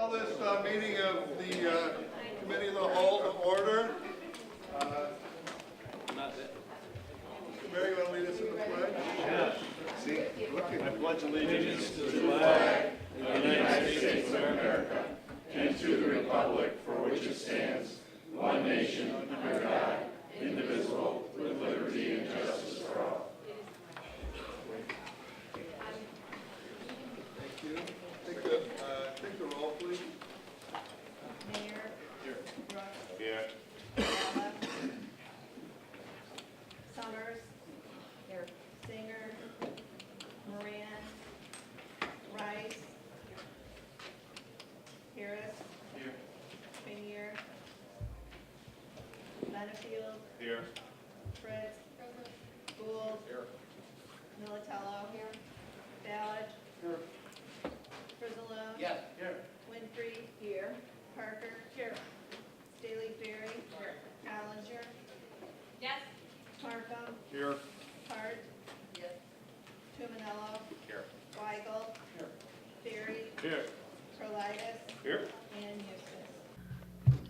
Call this meeting of the Committee of the Whole to order. Mary, you want to lead us in the pledge? Yes. See, looking. I pledge allegiance to the flag of the United States of America and to the republic for which it stands, one nation, under God, indivisible, with liberty and justice for all. Thank you. Take the roll, please. Mayor. Here. Brooks. Here. Ayala. Summers. Here. Singer. Moran. Rice. Harris. Here. Spinier. Benefield. Here. Fritz. Gould. Here. Militello. Here. Ballard. Here. Frizalone. Yes. Here. Winfrey. Here. Parker. Here. Staley Berry. Here. Challenger. Yes. Markham. Here. Hart. Yes. Tumanello. Here. Weigel. Here. Berry. Here. Prolitis. Here. And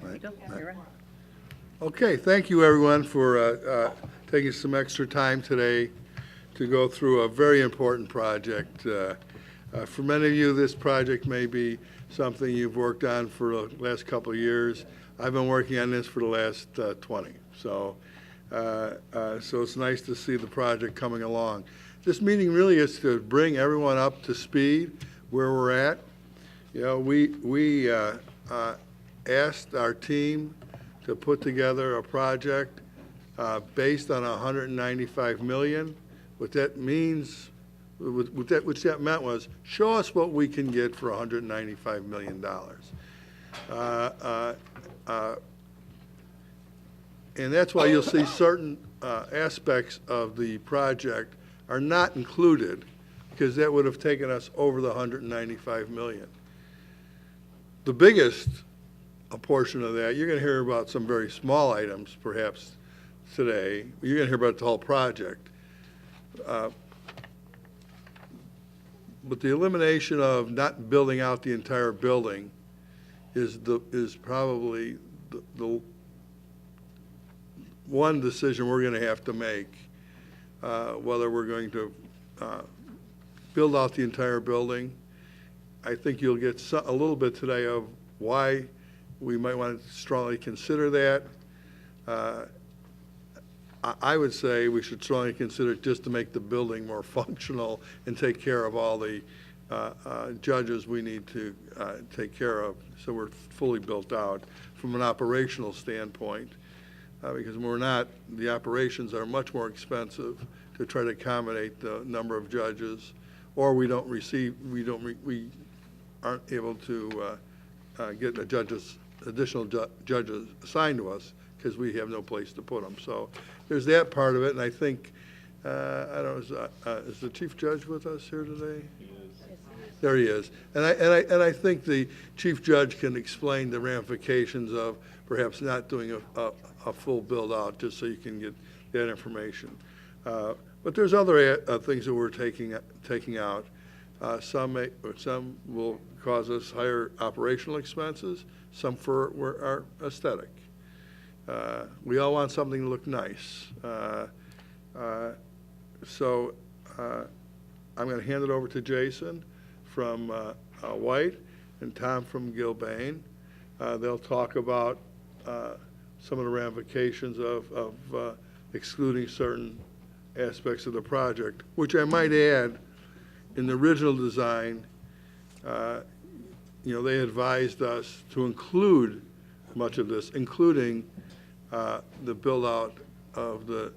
Eustace. Okay, thank you everyone for taking some extra time today to go through a very important project. For many of you, this project may be something you've worked on for the last couple of years. I've been working on this for the last 20. So it's nice to see the project coming along. This meeting really is to bring everyone up to speed where we're at. You know, we asked our team to put together a project based on $195 million. What that means, which that meant was, show us what we can get for $195 million. And that's why you'll see certain aspects of the project are not included, because that would have taken us over the $195 million. The biggest portion of that, you're going to hear about some very small items perhaps today. You're going to hear about the whole project. But the elimination of not building out the entire building is probably the one decision we're going to have to make, whether we're going to build out the entire building. I think you'll get a little bit today of why we might want to strongly consider that. I would say we should strongly consider it just to make the building more functional and take care of all the judges we need to take care of, so we're fully built out from an operational standpoint, because the operations are much more expensive to try to accommodate the number of judges, or we aren't able to get additional judges assigned to us because we have no place to put them. So there's that part of it, and I think, I don't know, is the chief judge with us here today? He is. There he is. And I think the chief judge can explain the ramifications of perhaps not doing a full build out, just so you can get that information. But there's other things that we're taking out. Some will cause us higher operational expenses, some for our aesthetic. We all want something to look nice. So I'm going to hand it over to Jason from White and Tom from Gilbane. They'll talk about some of the ramifications of excluding certain aspects of the project, which I might add, in the original design, they advised us to include much of this, including the build-out of the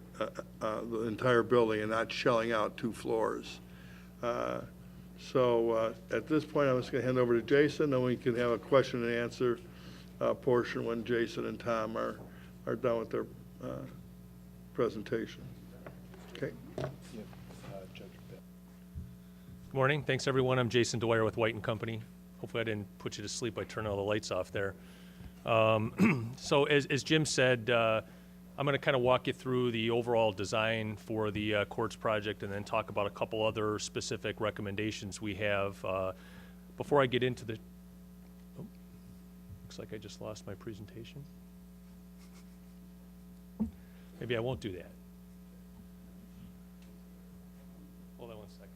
entire building and not shelling out 2 floors. So at this point, I'm just going to hand over to Jason, and we can have a question and answer portion when Jason and Tom are done with their presentation. Okay. Good morning. Thanks, everyone. I'm Jason Dwyer with White & Company. Hopefully I didn't put you to sleep by turning all the lights off there. So as Jim said, I'm going to kind of walk you through the overall design for the courts project and then talk about a couple other specific recommendations we have. Before I get into the Looks like I just lost my presentation. Maybe I won't do that. Hold on one second.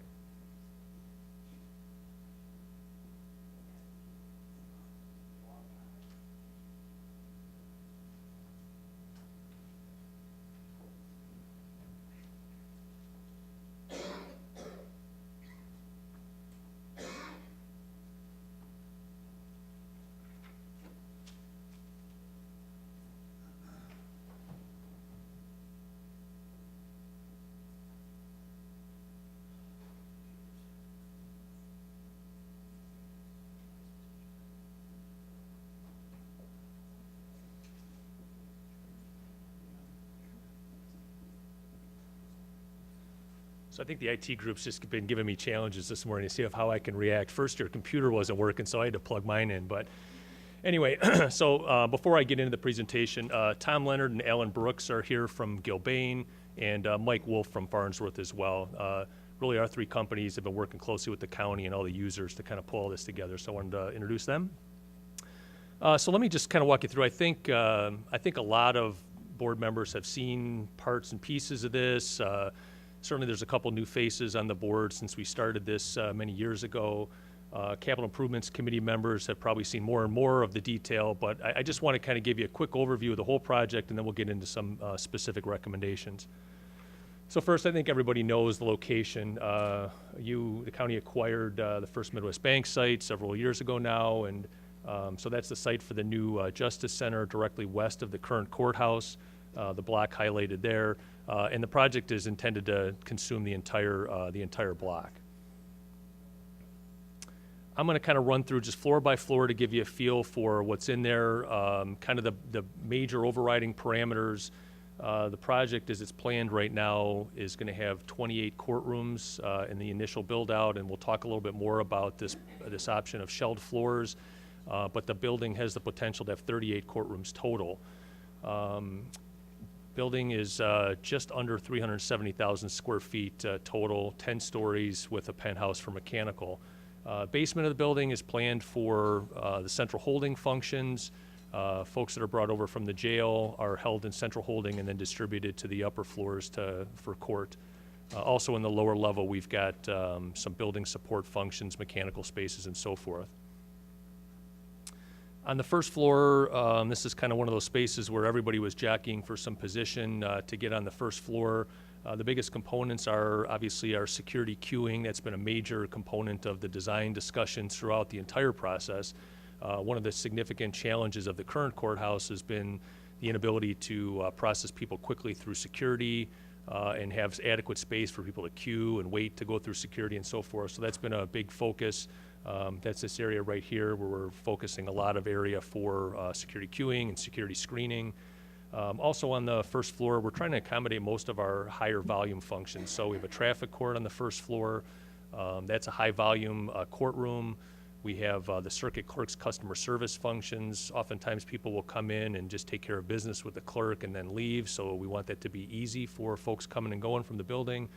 So I think the IT group's just been giving me challenges this morning to see how I can react. First, your computer wasn't working, so I had to plug mine in. But anyway, so before I get into the presentation, Tom Leonard and Alan Brooks are here from Gilbane, and Mike Wolf from Farnsworth as well. Really, our three companies have been working closely with the county and all the users to kind of pull all this together. So I wanted to introduce them. So let me just kind of walk you through. I think a lot of board members have seen parts and pieces of this. Certainly, there's a couple new faces on the board since we started this many years ago. Capital Improvements Committee members have probably seen more and more of the detail, but I just want to kind of give you a quick overview of the whole project, and then we'll get into some specific recommendations. So first, I think everybody knows the location. The county acquired the First Midwest Bank site several years ago now, and so that's the site for the new Justice Center directly west of the current courthouse, the block highlighted there. And the project is intended to consume the entire block. I'm going to kind of run through just floor by floor to give you a feel for what's in there, kind of the major overriding parameters. The project, as it's planned right now, is going to have 28 courtrooms in the initial build out, and we'll talk a little bit more about this option of shelled floors. But the building has the potential to have 38 courtrooms total. Building is just under 370,000 square feet total, 10 stories with a penthouse for mechanical. Basement of the building is planned for the central holding functions. Folks that are brought over from the jail are held in central holding and then distributed to the upper floors for court. Also in the lower level, we've got some building support functions, mechanical spaces, and so forth. On the first floor, this is kind of one of those spaces where everybody was jockeying for some position to get on the first floor. The biggest components are obviously our security queuing. That's been a major component of the design discussions throughout the entire process. One of the significant challenges of the current courthouse has been the inability to process people quickly through security and have adequate space for people to queue and wait to go through security and so forth. So that's been a big focus. That's this area right here where we're focusing a lot of area for security queuing and security screening. Also on the first floor, we're trying to accommodate most of our higher volume functions. So we have a traffic court on the first floor. That's a high volume courtroom. We have the circuit clerk's customer service functions. Oftentimes people will come in and just take care of business with the clerk and then leave. So we want that to be easy for folks coming and going from the building.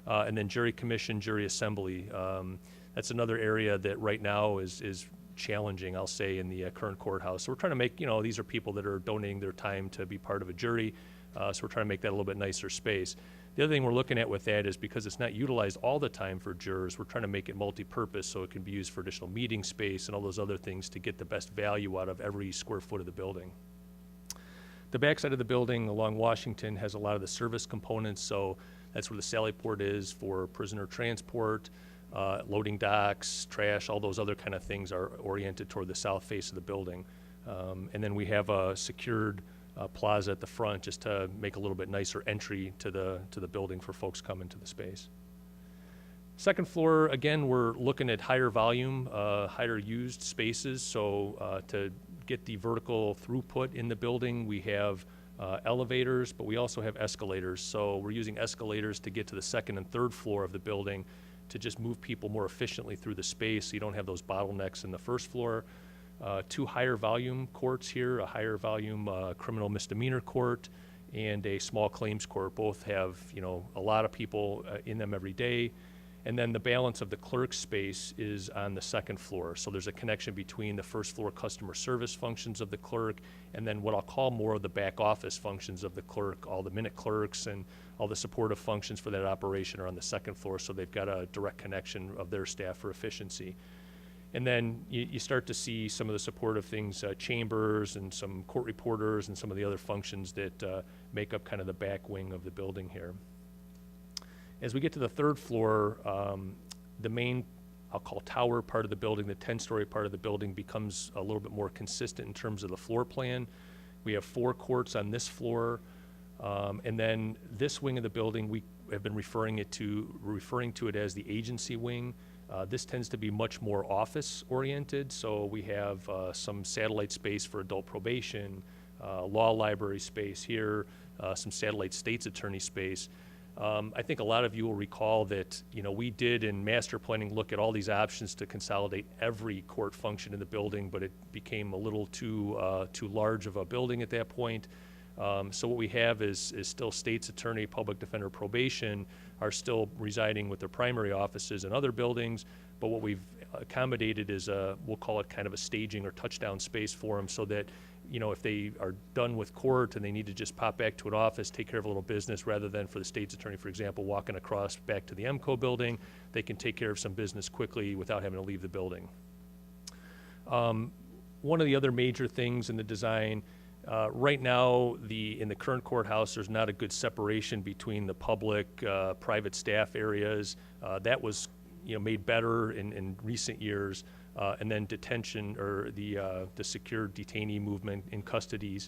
And then jury commission, jury assembly. That's another area that right now is challenging, I'll say, in the current courthouse. So we're trying to make, these are people that are donating their time to be part of a jury. So we're trying to make that a little bit nicer space. The other thing we're looking at with that is because it's not utilized all the time for jurors, we're trying to make it multi-purpose so it can be used for additional meeting space and all those other things to get the best value out of every square foot of the building. The backside of the building along Washington has a lot of the service components, so that's where the sally port is for prisoner transport. Loading docks, trash, all those other kind of things are oriented toward the south face of the building. And then we have a secured plaza at the front just to make a little bit nicer entry to the building for folks coming to the space. Second floor, again, we're looking at higher volume, higher used spaces. So to get the vertical throughput in the building, we have elevators, but we also have escalators. So we're using escalators to get to the second and third floor of the building to just move people more efficiently through the space so you don't have those bottlenecks in the first floor. Two higher volume courts here, a higher volume criminal misdemeanor court and a small claims court. Both have, a lot of people in them every day. And then the balance of the clerk space is on the second floor. So there's a connection between the first floor customer service functions of the clerk and then what I'll call more of the back office functions of the clerk. All the minute clerks and all the supportive functions for that operation are on the second floor, so they've got a direct connection of their staff for efficiency. And then you start to see some of the supportive things, chambers and some court reporters and some of the other functions that make up kind of the back wing of the building here. As we get to the third floor, the main, I'll call tower part of the building, the 10-story part of the building becomes a little bit more consistent in terms of the floor plan. We have 4 courts on this floor, and then this wing of the building, we have been referring to it as the agency wing. This tends to be much more office-oriented, so we have some satellite space for adult probation, law library space here, some satellite state's attorney space. I think a lot of you will recall that, we did in master planning look at all these options to consolidate every court function in the building, but it became a little too large of a building at that point. So what we have is still state's attorney, public defender, probation are still residing with their primary offices in other buildings, but what we've accommodated is we'll call it kind of a staging or touchdown space for them so that, if they are done with court and they need to just pop back to an office, take care of a little business, rather than for the state's attorney, for example, walking across back to the MCO building, they can take care of some business quickly without having to leave the building. One of the other major things in the design, right now, in the current courthouse, there's not a good separation between the public, private staff areas. That was, made better in recent years. And then detention or the secure detainee movement in custodies.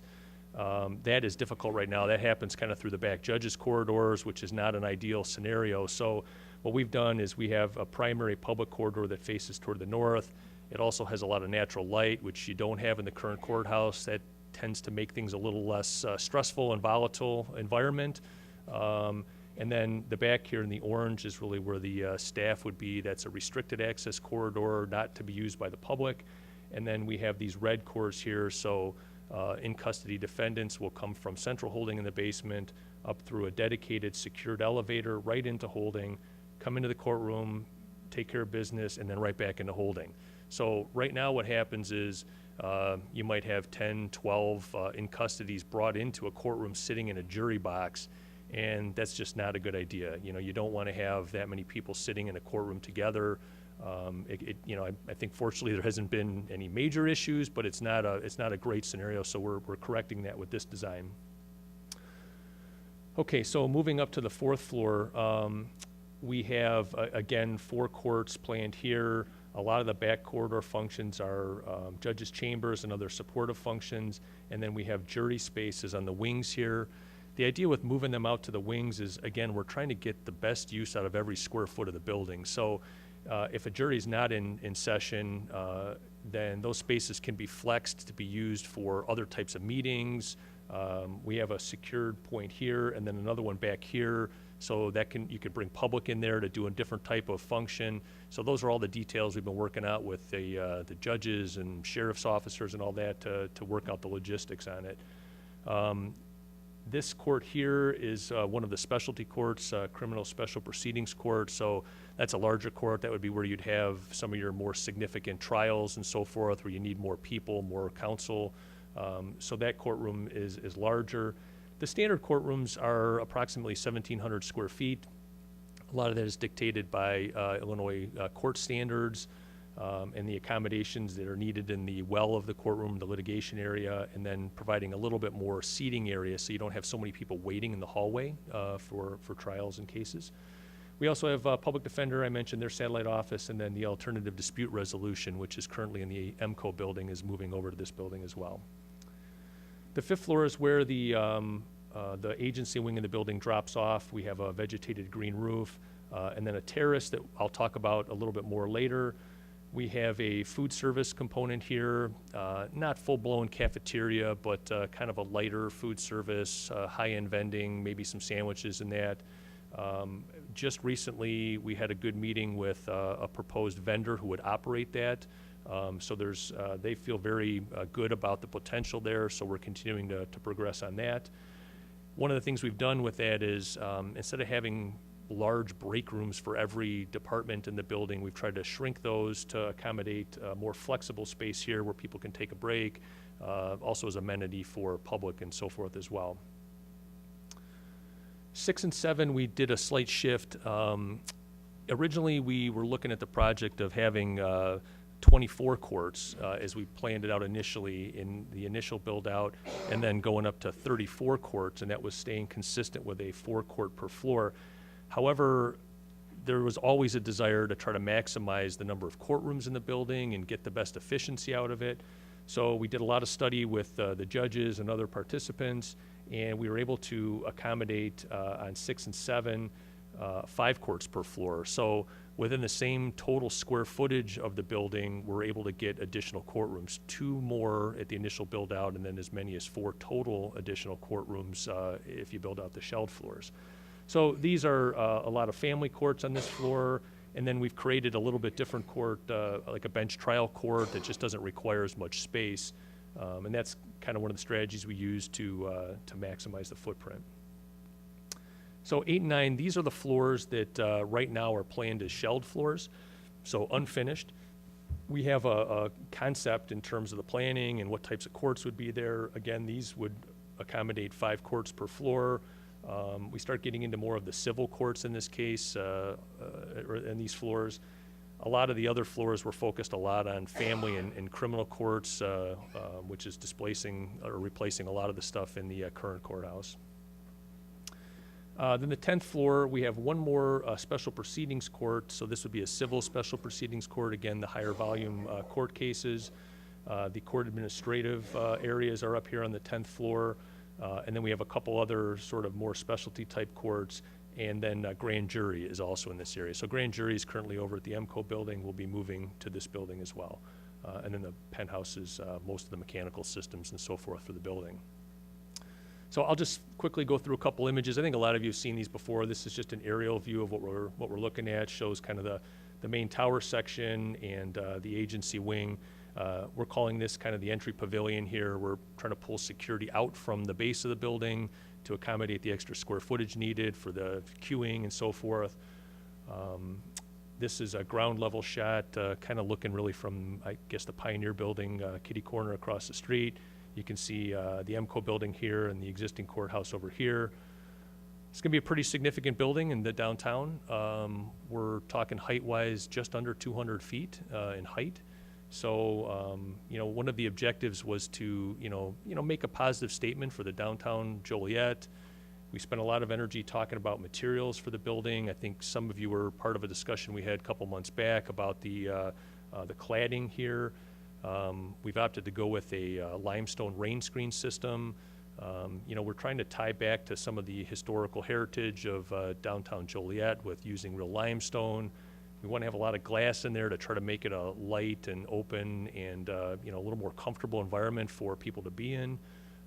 That is difficult right now. That happens kind of through the back judges' corridors, which is not an ideal scenario. So what we've done is we have a primary public corridor that faces toward the north. It also has a lot of natural light, which you don't have in the current courthouse. That tends to make things a little less stressful and volatile environment. And then the back here in the orange is really where the staff would be. That's a restricted access corridor, not to be used by the public. And then we have these red cores here, so in custody defendants will come from central holding in the basement up through a dedicated secured elevator right into holding, come into the courtroom, take care of business, and then right back into holding. So right now what happens is you might have 10, 12 in custodies brought into a courtroom sitting in a jury box, and that's just not a good idea. You don't want to have that many people sitting in a courtroom together. I think fortunately there hasn't been any major issues, but it's not a great scenario, so we're correcting that with this design. Okay, so moving up to the fourth floor, we have, again, 4 courts planned here. A lot of the back corridor functions are judges' chambers and other supportive functions, and then we have jury spaces on the wings here. The idea with moving them out to the wings is, again, we're trying to get the best use out of every square foot of the building. So if a jury is not in session, then those spaces can be flexed to be used for other types of meetings. We have a secured point here and then another one back here. So you could bring public in there to do a different type of function. So those are all the details we've been working out with the judges and sheriff's officers and all that to work out the logistics on it. This court here is one of the specialty courts, criminal special proceedings court. So that's a larger court. That would be where you'd have some of your more significant trials and so forth, where you need more people, more counsel. So that courtroom is larger. The standard courtrooms are approximately 1,700 square feet. A lot of that is dictated by Illinois court standards and the accommodations that are needed in the well of the courtroom, the litigation area, and then providing a little bit more seating area so you don't have so many people waiting in the hallway for trials and cases. We also have public defender, I mentioned their satellite office, and then the alternative dispute resolution, which is currently in the MCO building, is moving over to this building as well. The fifth floor is where the agency wing of the building drops off. We have a vegetated green roof and then a terrace that I'll talk about a little bit more later. We have a food service component here, not full-blown cafeteria, but kind of a lighter food service, high-end vending, maybe some sandwiches in that. Just recently, we had a good meeting with a proposed vendor who would operate that. So they feel very good about the potential there, so we're continuing to progress on that. One of the things we've done with that is instead of having large break rooms for every department in the building. We've tried to shrink those to accommodate more flexible space here where people can take a break, also as amenity for public and so forth as well. 6 and 7, we did a slight shift. Originally, we were looking at the project of having 24 courts as we planned it out initially in the initial build out, and then going up to 34 courts, and that was staying consistent with a 4-court per floor. However, there was always a desire to try to maximize the number of courtrooms in the building and get the best efficiency out of it. So we did a lot of study with the judges and other participants, and we were able to accommodate on 6 and 7, 5 courts per floor. So within the same total square footage of the building, we're able to get additional courtrooms, 2 more at the initial build out, and then as many as 4 total additional courtrooms if you build out the shelled floors. So these are a lot of family courts on this floor, and then we've created a little bit different court, like a bench trial court that just doesn't require as much space. And that's kind of one of the strategies we use to maximize the footprint. So 8 and 9, these are the floors that right now are planned as shelled floors, so unfinished. We have a concept in terms of the planning and what types of courts would be there. Again, these would accommodate 5 courts per floor. We start getting into more of the civil courts in this case, in these floors. A lot of the other floors were focused a lot on family and criminal courts, which is displacing or replacing a lot of the stuff in the current courthouse. Then the 10th floor, we have 1 more special proceedings court. So this would be a civil special proceedings court. Again, the higher volume court cases. The court administrative areas are up here on the 10th floor. And then we have a couple other sort of more specialty type courts. And then grand jury is also in this area. So grand jury is currently over at the EMCO building. We'll be moving to this building as well. And then the penthouse is most of the mechanical systems and so forth for the building. So I'll just quickly go through a couple images. I think a lot of you have seen these before. This is just an aerial view of what we're looking at. Shows kind of the main tower section and the agency wing. We're calling this kind of the entry pavilion here. We're trying to pull security out from the base of the building to accommodate the extra square footage needed for the queuing and so forth. This is a ground level shot, kind of looking really from, I guess, the Pioneer building, kitty corner across the street. You can see the EMCO building here and the existing courthouse over here. It's going to be a pretty significant building in the downtown. We're talking height-wise just under 200 feet in height. So, one of the objectives was to, make a positive statement for the downtown Joliet. We spent a lot of energy talking about materials for the building. I think some of you were part of a discussion we had a couple months back about the cladding here. We've opted to go with a limestone rain screen system. We're trying to tie back to some of the historical heritage of downtown Joliet with using real limestone. We want to have a lot of glass in there to try to make it a light and open and a little more comfortable environment for people to be in.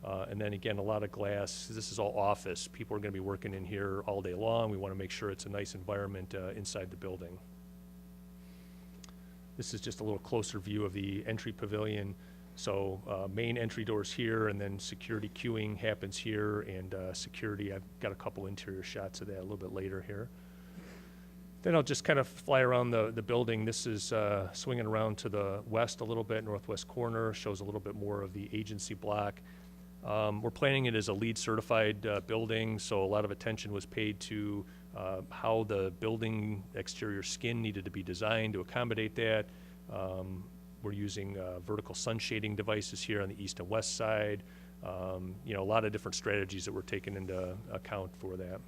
And then again, a lot of glass. This is all office. People are going to be working in here all day long. We want to make sure it's a nice environment inside the building. This is just a little closer view of the entry pavilion. So main entry doors here, and then security queuing happens here, and security, I've got a couple interior shots of that a little bit later here. Then I'll just kind of fly around the building. This is swinging around to the west a little bit, northwest corner, shows a little bit more of the agency block. We're planning it as a LEED certified building, so a lot of attention was paid to how the building exterior skin needed to be designed to accommodate that. We're using vertical sun shading devices here on the east and west side. A lot of different strategies that we're taking into account for that.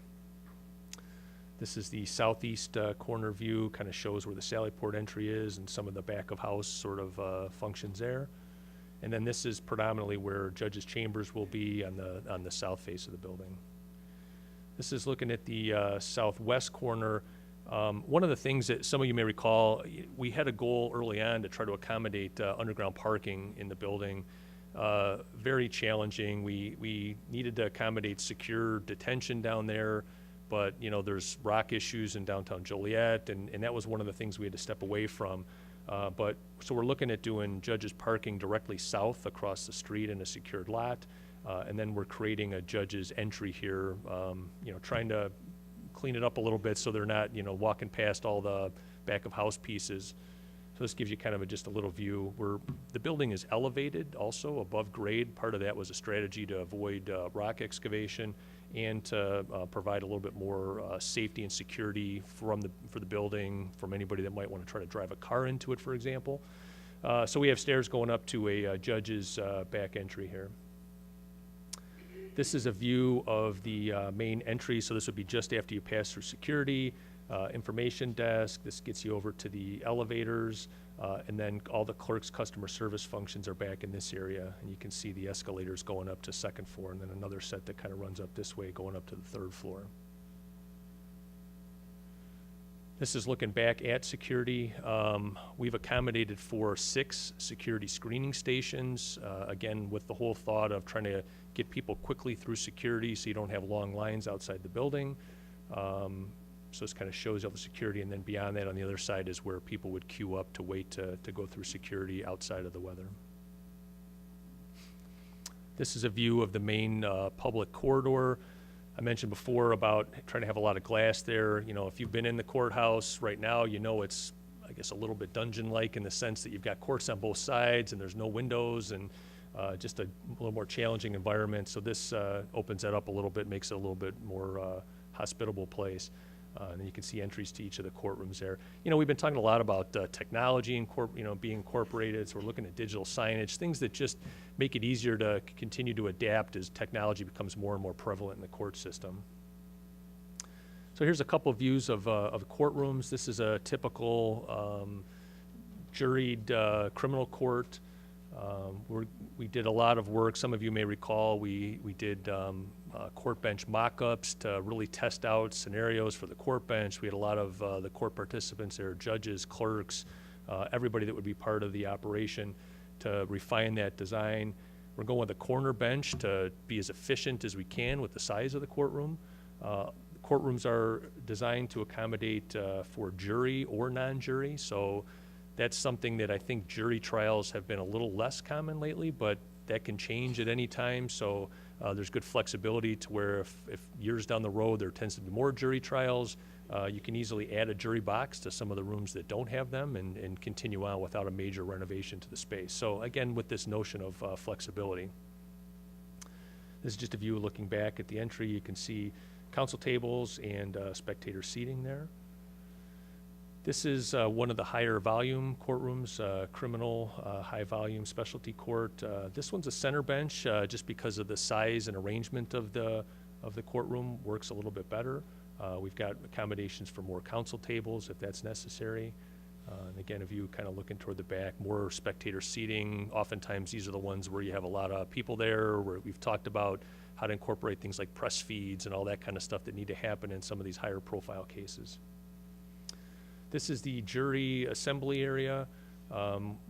This is the southeast corner view, kind of shows where the Sally Port entry is and some of the back of house sort of functions there. And then this is predominantly where judges' chambers will be on the south face of the building. This is looking at the southwest corner. One of the things that some of you may recall, we had a goal early on to try to accommodate underground parking in the building. Very challenging. We needed to accommodate secure detention down there, but there's rock issues in downtown Joliet, and that was one of the things we had to step away from. So we're looking at doing judges' parking directly south across the street in a secured lot. And then we're creating a judge's entry here, trying to clean it up a little bit so they're not, walking past all the back of house pieces. So this gives you kind of just a little view where the building is elevated also above grade. Part of that was a strategy to avoid rock excavation and to provide a little bit more safety and security for the building, from anybody that might want to try to drive a car into it, for example. So we have stairs going up to a judge's back entry here. This is a view of the main entry, so this would be just after you pass through security. Information desk, this gets you over to the elevators, and then all the clerk's customer service functions are back in this area, and you can see the escalators going up to second floor, and then another set that kind of runs up this way going up to the third floor. This is looking back at security. We've accommodated for 6 security screening stations, again, with the whole thought of trying to get people quickly through security so you don't have long lines outside the building. So this kind of shows all the security, and then beyond that on the other side is where people would queue up to wait to go through security outside of the weather. This is a view of the main public corridor. I mentioned before about trying to have a lot of glass there. If you've been in the courthouse right now, it's, I guess, a little bit dungeon-like in the sense that you've got courts on both sides and there's no windows, and just a little more challenging environment. So this opens that up a little bit, makes it a little bit more hospitable place. And then you can see entries to each of the courtrooms there. We've been talking a lot about technology and being incorporated. So we're looking at digital signage, things that just make it easier to continue to adapt as technology becomes more and more prevalent in the court system. So here's a couple of views of courtrooms. This is a typical juried criminal court. We did a lot of work. Some of you may recall we did court bench mock-ups to really test out scenarios for the court bench. We had a lot of the court participants there, judges, clerks, everybody that would be part of the operation to refine that design. We're going with a corner bench to be as efficient as we can with the size of the courtroom. Courtrooms are designed to accommodate for jury or non-jury, so that's something that I think jury trials have been a little less common lately, but that can change at any time. So there's good flexibility to where if years down the road there tends to be more jury trials, you can easily add a jury box to some of the rooms that don't have them and continue on without a major renovation to the space. So again, with this notion of flexibility. This is just a view looking back at the entry. You can see counsel tables and spectator seating there. This is one of the higher volume courtrooms, criminal high volume specialty court. This one's a center bench just because of the size and arrangement of the courtroom works a little bit better. We've got accommodations for more counsel tables if that's necessary. And again, if you kind of looking toward the back, more spectator seating. Oftentimes these are the ones where you have a lot of people there, where we've talked about how to incorporate things like press feeds and all that kind of stuff that need to happen in some of these higher profile cases. This is the jury assembly area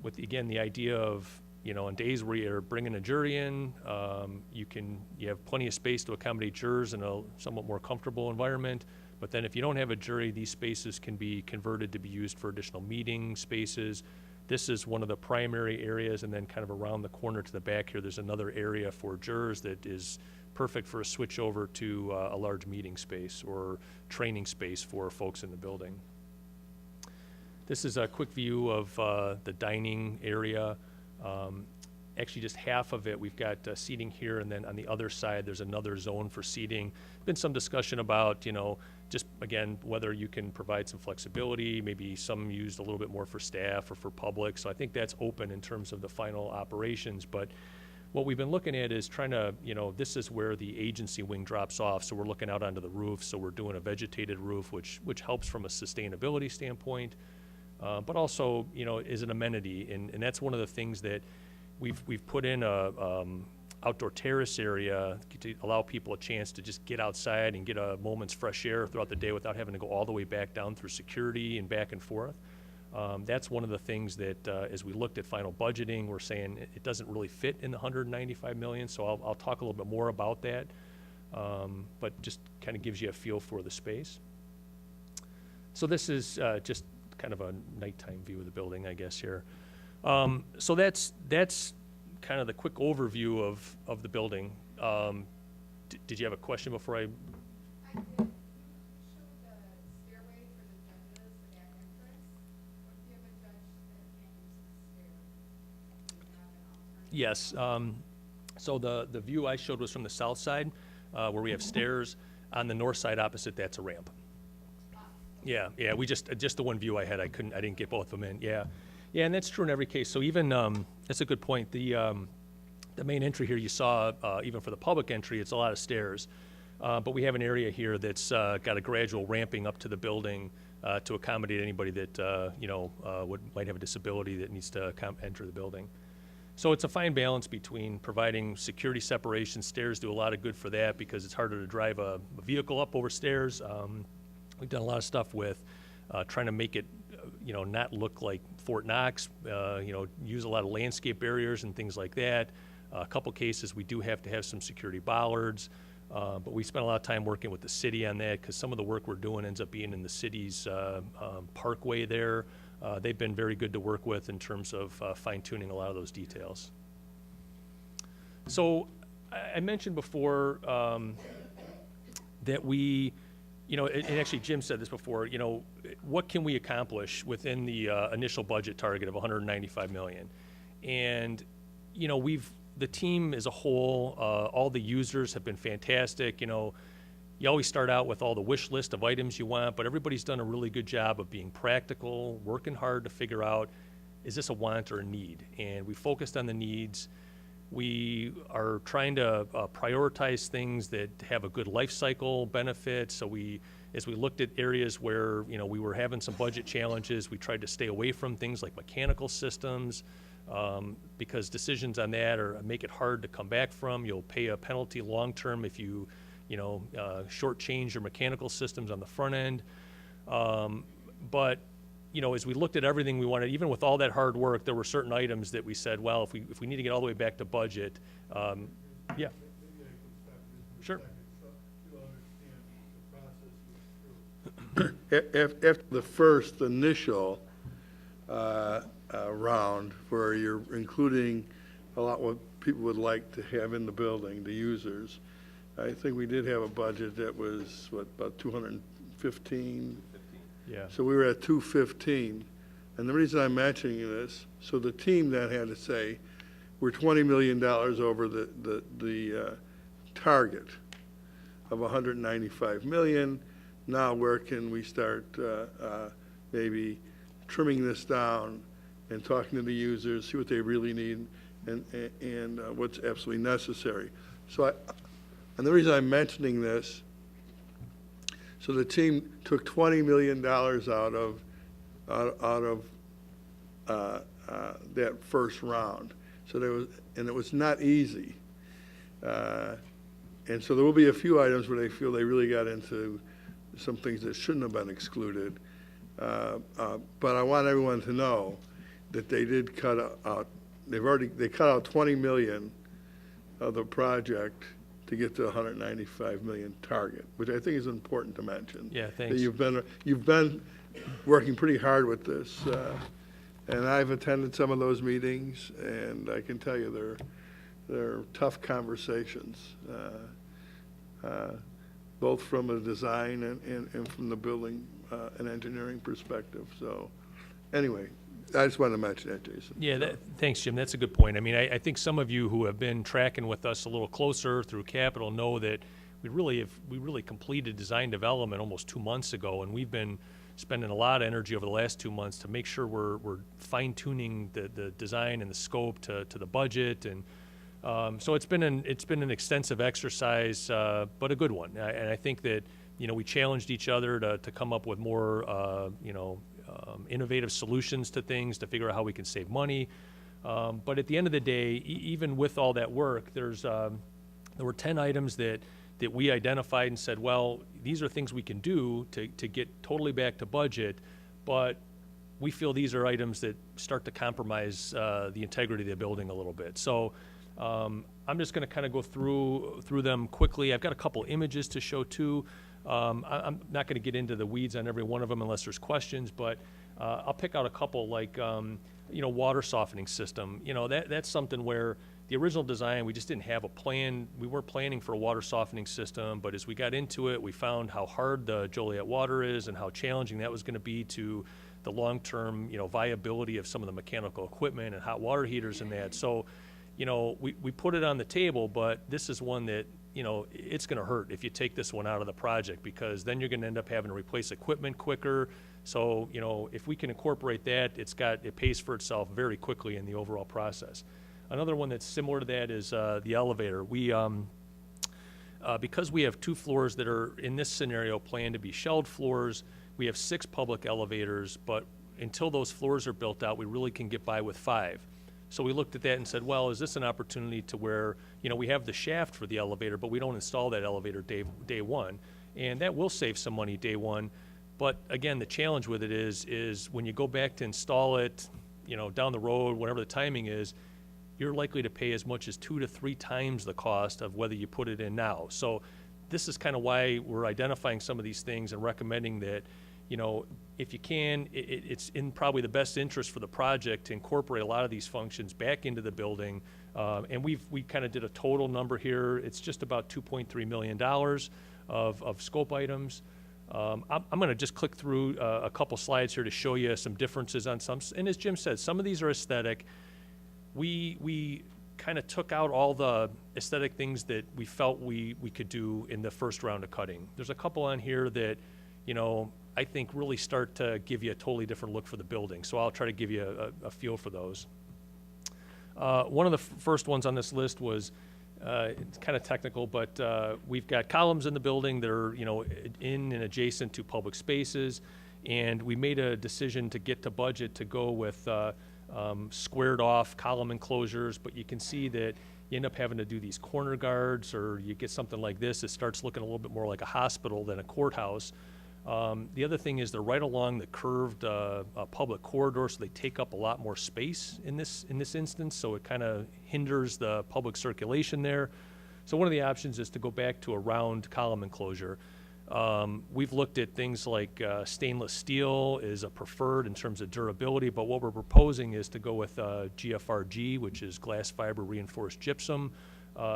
with, again, the idea of, on days where you're bringing a jury in, you have plenty of space to accommodate jurors in a somewhat more comfortable environment. But then if you don't have a jury, these spaces can be converted to be used for additional meeting spaces. This is one of the primary areas, and then kind of around the corner to the back here, there's another area for jurors that is perfect for a switch over to a large meeting space or training space for folks in the building. This is a quick view of the dining area. Actually, just half of it, we've got seating here, and then on the other side, there's another zone for seating. Been some discussion about, just again, whether you can provide some flexibility, maybe some used a little bit more for staff or for public. So I think that's open in terms of the final operations. But what we've been looking at is trying to, this is where the agency wing drops off. So we're looking out onto the roof. So we're doing a vegetated roof, which helps from a sustainability standpoint. But also, is an amenity, and that's one of the things that we've put in a outdoor terrace area to allow people a chance to just get outside and get a moment's fresh air throughout the day without having to go all the way back down through security and back and forth. That's one of the things that as we looked at final budgeting, we're saying it doesn't really fit in the $195 million. So I'll talk a little bit more about that, but just kind of gives you a feel for the space. So this is just kind of a nighttime view of the building, I guess, here. So that's kind of the quick overview of the building. Did you have a question before I? I did. You showed Yes. So the view I showed was from the south side, where we have stairs. On the north side opposite, that's a ramp. Yeah, yeah. We just the one view I had. I didn't get both of them in. Yeah, yeah, and that's true in every case. So even that's a good point. The main entry here you saw, even for the public entry, it's a lot of stairs. But we have an area here that's got a gradual ramping up to the building to accommodate anybody that might have a disability that needs to enter the building. So it's a fine balance between providing security separation. Stairs do a lot of good for that because it's harder to drive a vehicle up over stairs. We've done a lot of stuff with trying to make it, not look like Fort Knox. Use a lot of landscape barriers and things like that. A couple cases we do have to have some security bollards. But we spent a lot of time working with the city on that because some of the work we're doing ends up being in the city's parkway there. They've been very good to work with in terms of fine-tuning a lot of those details. So I mentioned before that we, and actually Jim said this before, what can we accomplish within the initial budget target of $195 million? And, the team as a whole, all the users have been fantastic. You always start out with all the wish list of items you want, but everybody's done a really good job of being practical, working hard to figure out, is this a want or a need? And we focused on the needs. We are trying to prioritize things that have a good life cycle benefit. So as we looked at areas where, we were having some budget challenges, we tried to stay away from things like mechanical systems, because decisions on that make it hard to come back from. You'll pay a penalty long-term if you shortchange your mechanical systems on the front end. But, as we looked at everything we wanted, even with all that hard work, there were certain items that we said, well, if we need to get all the way back to budget, yeah. Sure. After the first initial round, where you're including a lot what people would like to have in the building, the users, I think we did have a budget that was, about 215? Yeah. So we were at 215. And the reason I'm mentioning this, so the team then had to say, we're $20 million over the target of $195 million. Now where can we start maybe trimming this down and talking to the users, see what they really need and what's absolutely necessary. So and the reason I'm mentioning this, so the team took $20 million out of that first round. So it was not easy. And so there will be a few items where they feel they really got into some things that shouldn't have been excluded. But I want everyone to know that they did cut out, they cut out 20 million of the project to get to the 195 million target, which I think is important to mention. Yeah, thanks. That you've been working pretty hard with this, and I've attended some of those meetings, and I can tell you they're tough conversations, both from a design and from the building and engineering perspective. So, anyway, I just wanted to mention that, Jason. Yeah, thanks, Jim. That's a good point. I mean, I think some of you who have been tracking with us a little closer through Capital know that we really completed design development almost 2 months ago, and we've been spending a lot of energy over the last 2 months to make sure we're fine-tuning the design and the scope to the budget, and so it's been an extensive exercise, but a good one. And I think that we challenged each other to come up with more innovative solutions to things, to figure out how we can save money. But at the end of the day, even with all that work, there were 10 items that we identified and said, well, these are things we can do to get totally back to budget, but we feel these are items that start to compromise the integrity of the building a little bit. So I'm just going to kind of go through them quickly. I've got a couple images to show too. I'm not going to get into the weeds on every one of them unless there's questions, but I'll pick out a couple like, water softening system. That's something where the original design, we just didn't have a plan. We weren't planning for a water softening system, but as we got into it, we found how hard the Joliet water is and how challenging that was going to be to the long-term, viability of some of the mechanical equipment and hot water heaters and that. So we put it on the table, but this is one that, it's going to hurt if you take this one out of the project, because then you're going to end up having to replace equipment quicker. So, if we can incorporate that, it pays for itself very quickly in the overall process. Another one that's similar to that is the elevator. Because we have 2 floors that are, in this scenario, planned to be shelled floors, we have 6 public elevators, but until those floors are built out, we really can get by with 5. So we looked at that and said, well, is this an opportunity to where, we have the shaft for the elevator, but we don't install that elevator day one, and that will save some money day one. But again, the challenge with it is when you go back to install it, down the road, whatever the timing is, you're likely to pay as much as 2 to 3 times the cost of whether you put it in now. So this is kind of why we're identifying some of these things and recommending that, if you can, it's in probably the best interest for the project to incorporate a lot of these functions back into the building. And we kind of did a total number here. It's just about $2.3 million of scope items. I'm going to just click through a couple slides here to show you some differences on some. And as Jim said, some of these are aesthetic. We kind of took out all the aesthetic things that we felt we could do in the first round of cutting. There's a couple on here that, I think really start to give you a totally different look for the building. So I'll try to give you a feel for those. One of the first ones on this list was, it's kind of technical, but we've got columns in the building that are, in and adjacent to public spaces. And we made a decision to get to budget to go with squared off column enclosures, but you can see that you end up having to do these corner guards, or you get something like this. It starts looking a little bit more like a hospital than a courthouse. The other thing is they're right along the curved public corridor, so they take up a lot more space in this instance, so it kind of hinders the public circulation there. So one of the options is to go back to a round column enclosure. We've looked at things like stainless steel is a preferred in terms of durability, but what we're proposing is to go with GFRG, which is glass fiber reinforced gypsum.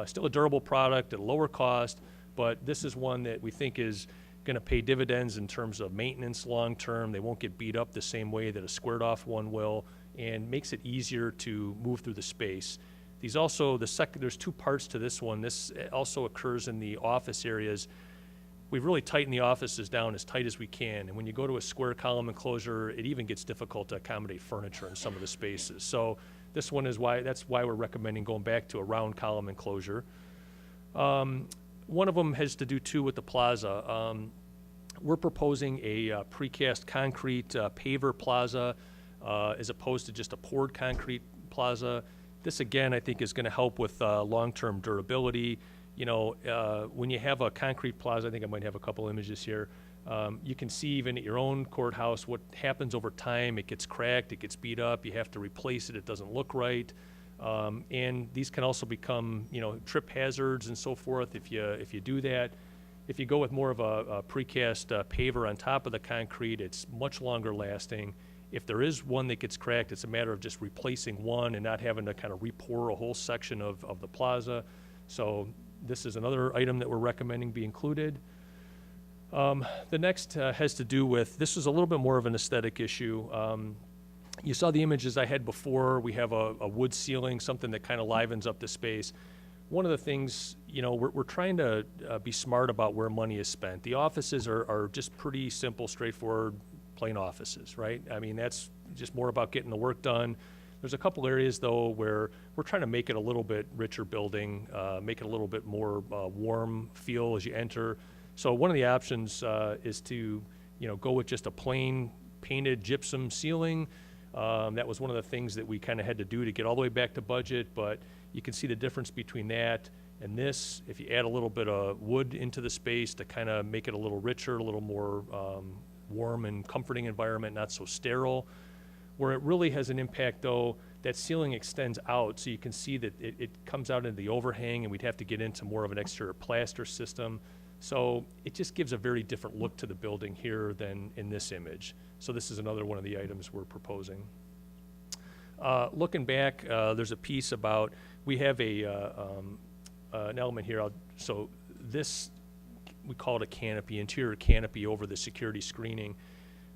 Still a durable product at a lower cost, but this is one that we think is going to pay dividends in terms of maintenance long term. They won't get beat up the same way that a squared off one will, and makes it easier to move through the space. These also, there's 2 parts to this one. This also occurs in the office areas. We've really tightened the offices down as tight as we can, and when you go to a square column enclosure, it even gets difficult to accommodate furniture in some of the spaces. So this one is that's why we're recommending going back to a round column enclosure. One of them has to do too with the plaza. We're proposing a precast concrete paver plaza as opposed to just a poured concrete plaza. This again, I think, is going to help with long-term durability. When you have a concrete plaza, I think I might have a couple images here. You can see even at your own courthouse what happens over time. It gets cracked, it gets beat up, you have to replace it, it doesn't look right. And these can also become, trip hazards and so forth if you do that. If you go with more of a precast paver on top of the concrete, it's much longer lasting. If there is one that gets cracked, it's a matter of just replacing one and not having to kind of re-pour a whole section of the plaza. So this is another item that we're recommending be included. The next has to do with, this is a little bit more of an aesthetic issue. You saw the images I had before. We have a wood ceiling, something that kind of livens up the space. One of the things, we're trying to be smart about where money is spent. The offices are just pretty simple, straightforward, plain offices, right? I mean, that's just more about getting the work done. There's a couple areas, though, where we're trying to make it a little bit richer building, make it a little bit more warm feel as you enter. So one of the options is to, go with just a plain painted gypsum ceiling. That was one of the things that we kind of had to do to get all the way back to budget, but you can see the difference between that and this. If you add a little bit of wood into the space to kind of make it a little richer, a little more warm and comforting environment, not so sterile. Where it really has an impact, though, that ceiling extends out, so you can see that it comes out into the overhang, and we'd have to get into more of an exterior plaster system. So it just gives a very different look to the building here than in this image. So this is another one of the items we're proposing. Looking back, there's a piece about, we have an element here. So this, we call it a canopy, interior canopy over the security screening.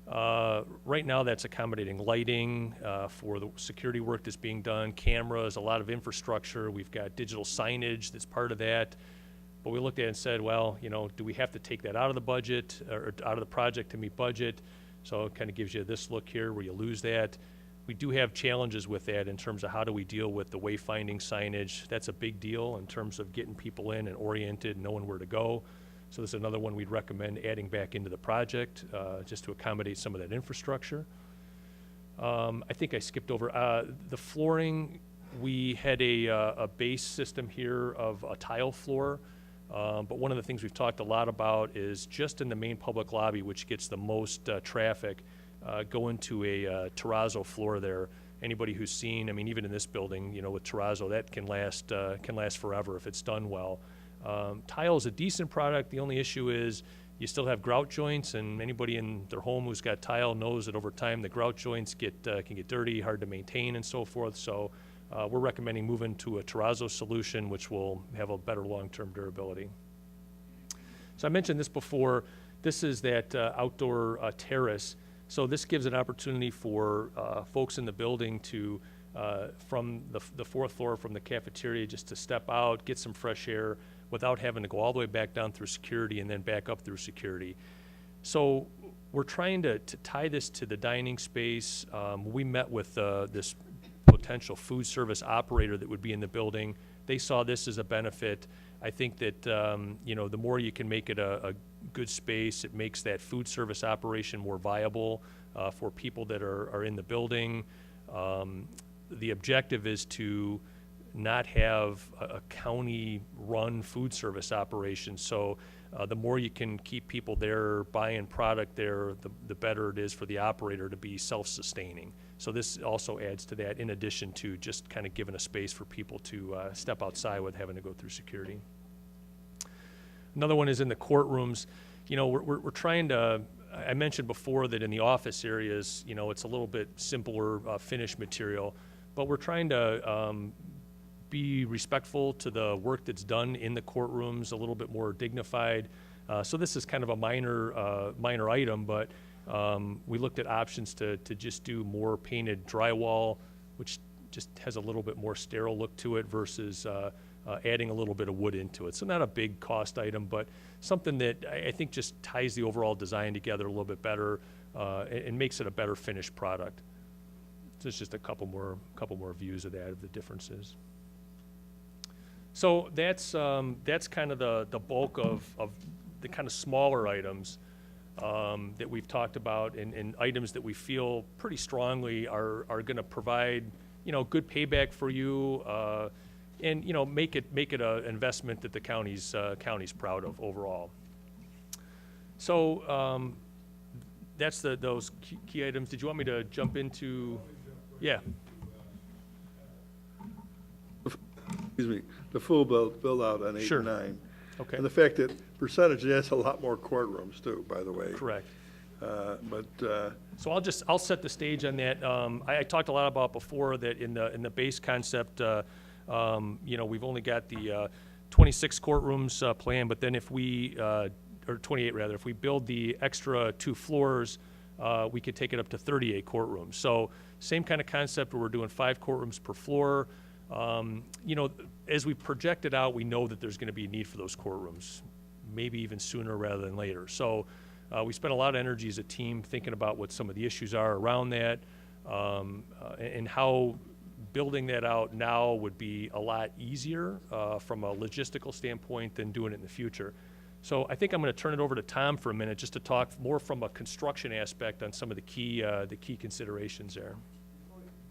Right now, that's accommodating lighting for the security work that's being done, cameras, a lot of infrastructure. We've got digital signage that's part of that. But we looked at it and said, well, you know, do we have to take that out of the budget or out of the project to meet budget? So it kind of gives you this look here where you lose that. We do have challenges with that in terms of how do we deal with the wayfinding signage. That's a big deal in terms of getting people in and oriented and knowing where to go. So this is another one we'd recommend adding back into the project just to accommodate some of that infrastructure. I think I skipped over the flooring. We had a base system here of a tile floor, but one of the things we've talked a lot about is just in the main public lobby, which gets the most traffic, go into a terrazzo floor there. Anybody who's seen, I mean, even in this building, you know, with terrazzo, that can last forever if it's done well. Tile is a decent product. The only issue is you still have grout joints, and anybody in their home who's got tile knows that over time the grout joints can get dirty, hard to maintain, and so forth. So we're recommending moving to a terrazzo solution, which will have a better long-term durability. So I mentioned this before. This is that outdoor terrace. So this gives an opportunity for folks in the building to, from the fourth floor from the cafeteria, just to step out, get some fresh air, without having to go all the way back down through security and then back up through security. So we're trying to tie this to the dining space. We met with this potential food service operator that would be in the building. They saw this as a benefit. I think that you know, the more you can make it a good space, it makes that food service operation more viable for people that are in the building. The objective is to not have a county-run food service operation. So the more you can keep people there buying product there, the better it is for the operator to be self-sustaining. So this also adds to that, in addition to just kind of giving a space for people to step outside without having to go through security. Another one is in the courtrooms. You know, we're trying to, I mentioned before that in the office areas, you know, it's a little bit simpler finish material, but we're trying to be respectful to the work that's done in the courtrooms, a little bit more dignified. So this is kind of a minor item, but we looked at options to just do more painted drywall, which just has a little bit more sterile look to it versus adding a little bit of wood into it. So not a big cost item, but something that I think just ties the overall design together a little bit better and makes it a better finished product. So it's just a couple more views of that, of the differences. So that's kind of the bulk of the kind of smaller items that we've talked about, and items that we feel pretty strongly are going to provide, you know, good payback for you, and, you know, make it an investment that the county's proud of overall. So that's those key items. Did you want me to jump into? Yeah. Excuse me, the full build out on 8 Sure. and 9. Okay. And the fact that percentage, that's a lot more courtrooms too, by the way. Correct. So I'll set the stage on that. I talked a lot about before that in the base concept, you know, we've only got the 26 courtrooms planned, but then if we, or 28 rather, if we build the extra 2 floors, we could take it up to 38 courtrooms. So same kind of concept where we're doing 5 courtrooms per floor. You know, as we project it out, we know that there's going to be a need for those courtrooms, maybe even sooner rather than later. So we spent a lot of energy as a team thinking about what some of the issues are around that, and how building that out now would be a lot easier from a logistical standpoint than doing it in the future. So I think I'm going to turn it over to Tom for a minute just to talk more from a construction aspect on some of the key considerations there.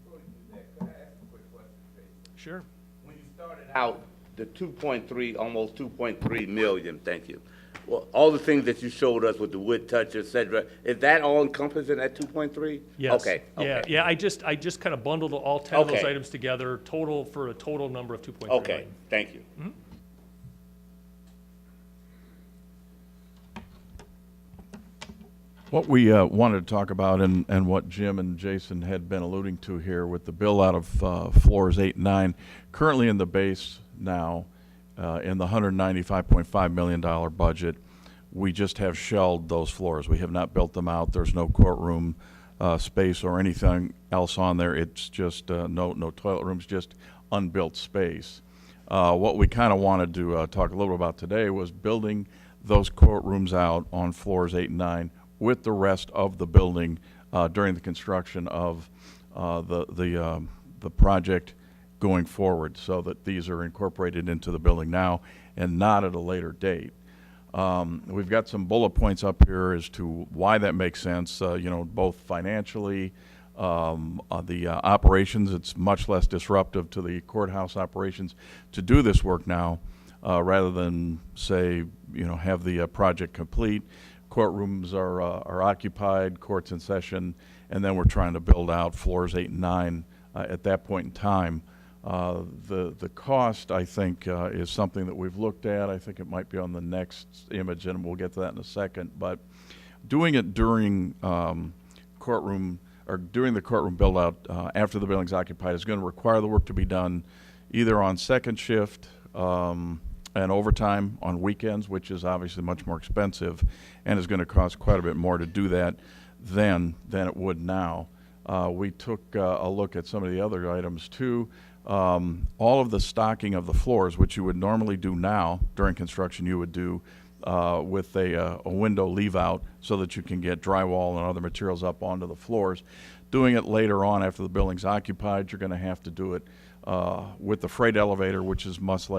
Before you do that, could I ask a quick question, Jason? Sure. When you started out, the 2.3, almost 2.3 million, thank you. Well, all the things that you showed us with the wood touch, et cetera, is that all encompassed in that 2.3? Yes. Okay, okay. Yeah, I just kind of bundled all 10 of those Okay. items together, for a total number of 2.3 Okay, million. thank you. What we wanted to talk about, and what Jim and Jason had been alluding to here with the build out of floors 8 and 9, currently in the base now, in the $195.5 million budget, We just have shelled those floors. We have not built them out. There's no courtroom space or anything else on there. It's just no toilet rooms, just unbuilt space. What we kind of wanted to talk a little bit about today was building those courtrooms out on floors 8 and 9 with the rest of the building during the construction of the project going forward, so that these are incorporated into the building now and not at a later date. We've got some bullet points up here as to why that makes sense, both financially, the operations. It's much less disruptive to the courthouse operations to do this work now rather than, say, have the project complete. Courtrooms are occupied, courts in session, and then we're trying to build out floors 8 and 9 at that point in time. The cost, I think, is something that we've looked at. I think it might be on the next image, and we'll get to that in a second. But doing it during during the courtroom build out after the building's occupied is going to require the work to be done either on second shift and overtime on weekends, which is obviously much more expensive and is going to cost quite a bit more to do that than it would now. We took a look at some of the other items too. All of the stocking of the floors, which you would normally do now during construction, you would do with a window leave out so that you can get drywall and other materials up onto the floors. Doing it later on after the building's occupied, you're going to have to do it with the freight elevator, which is much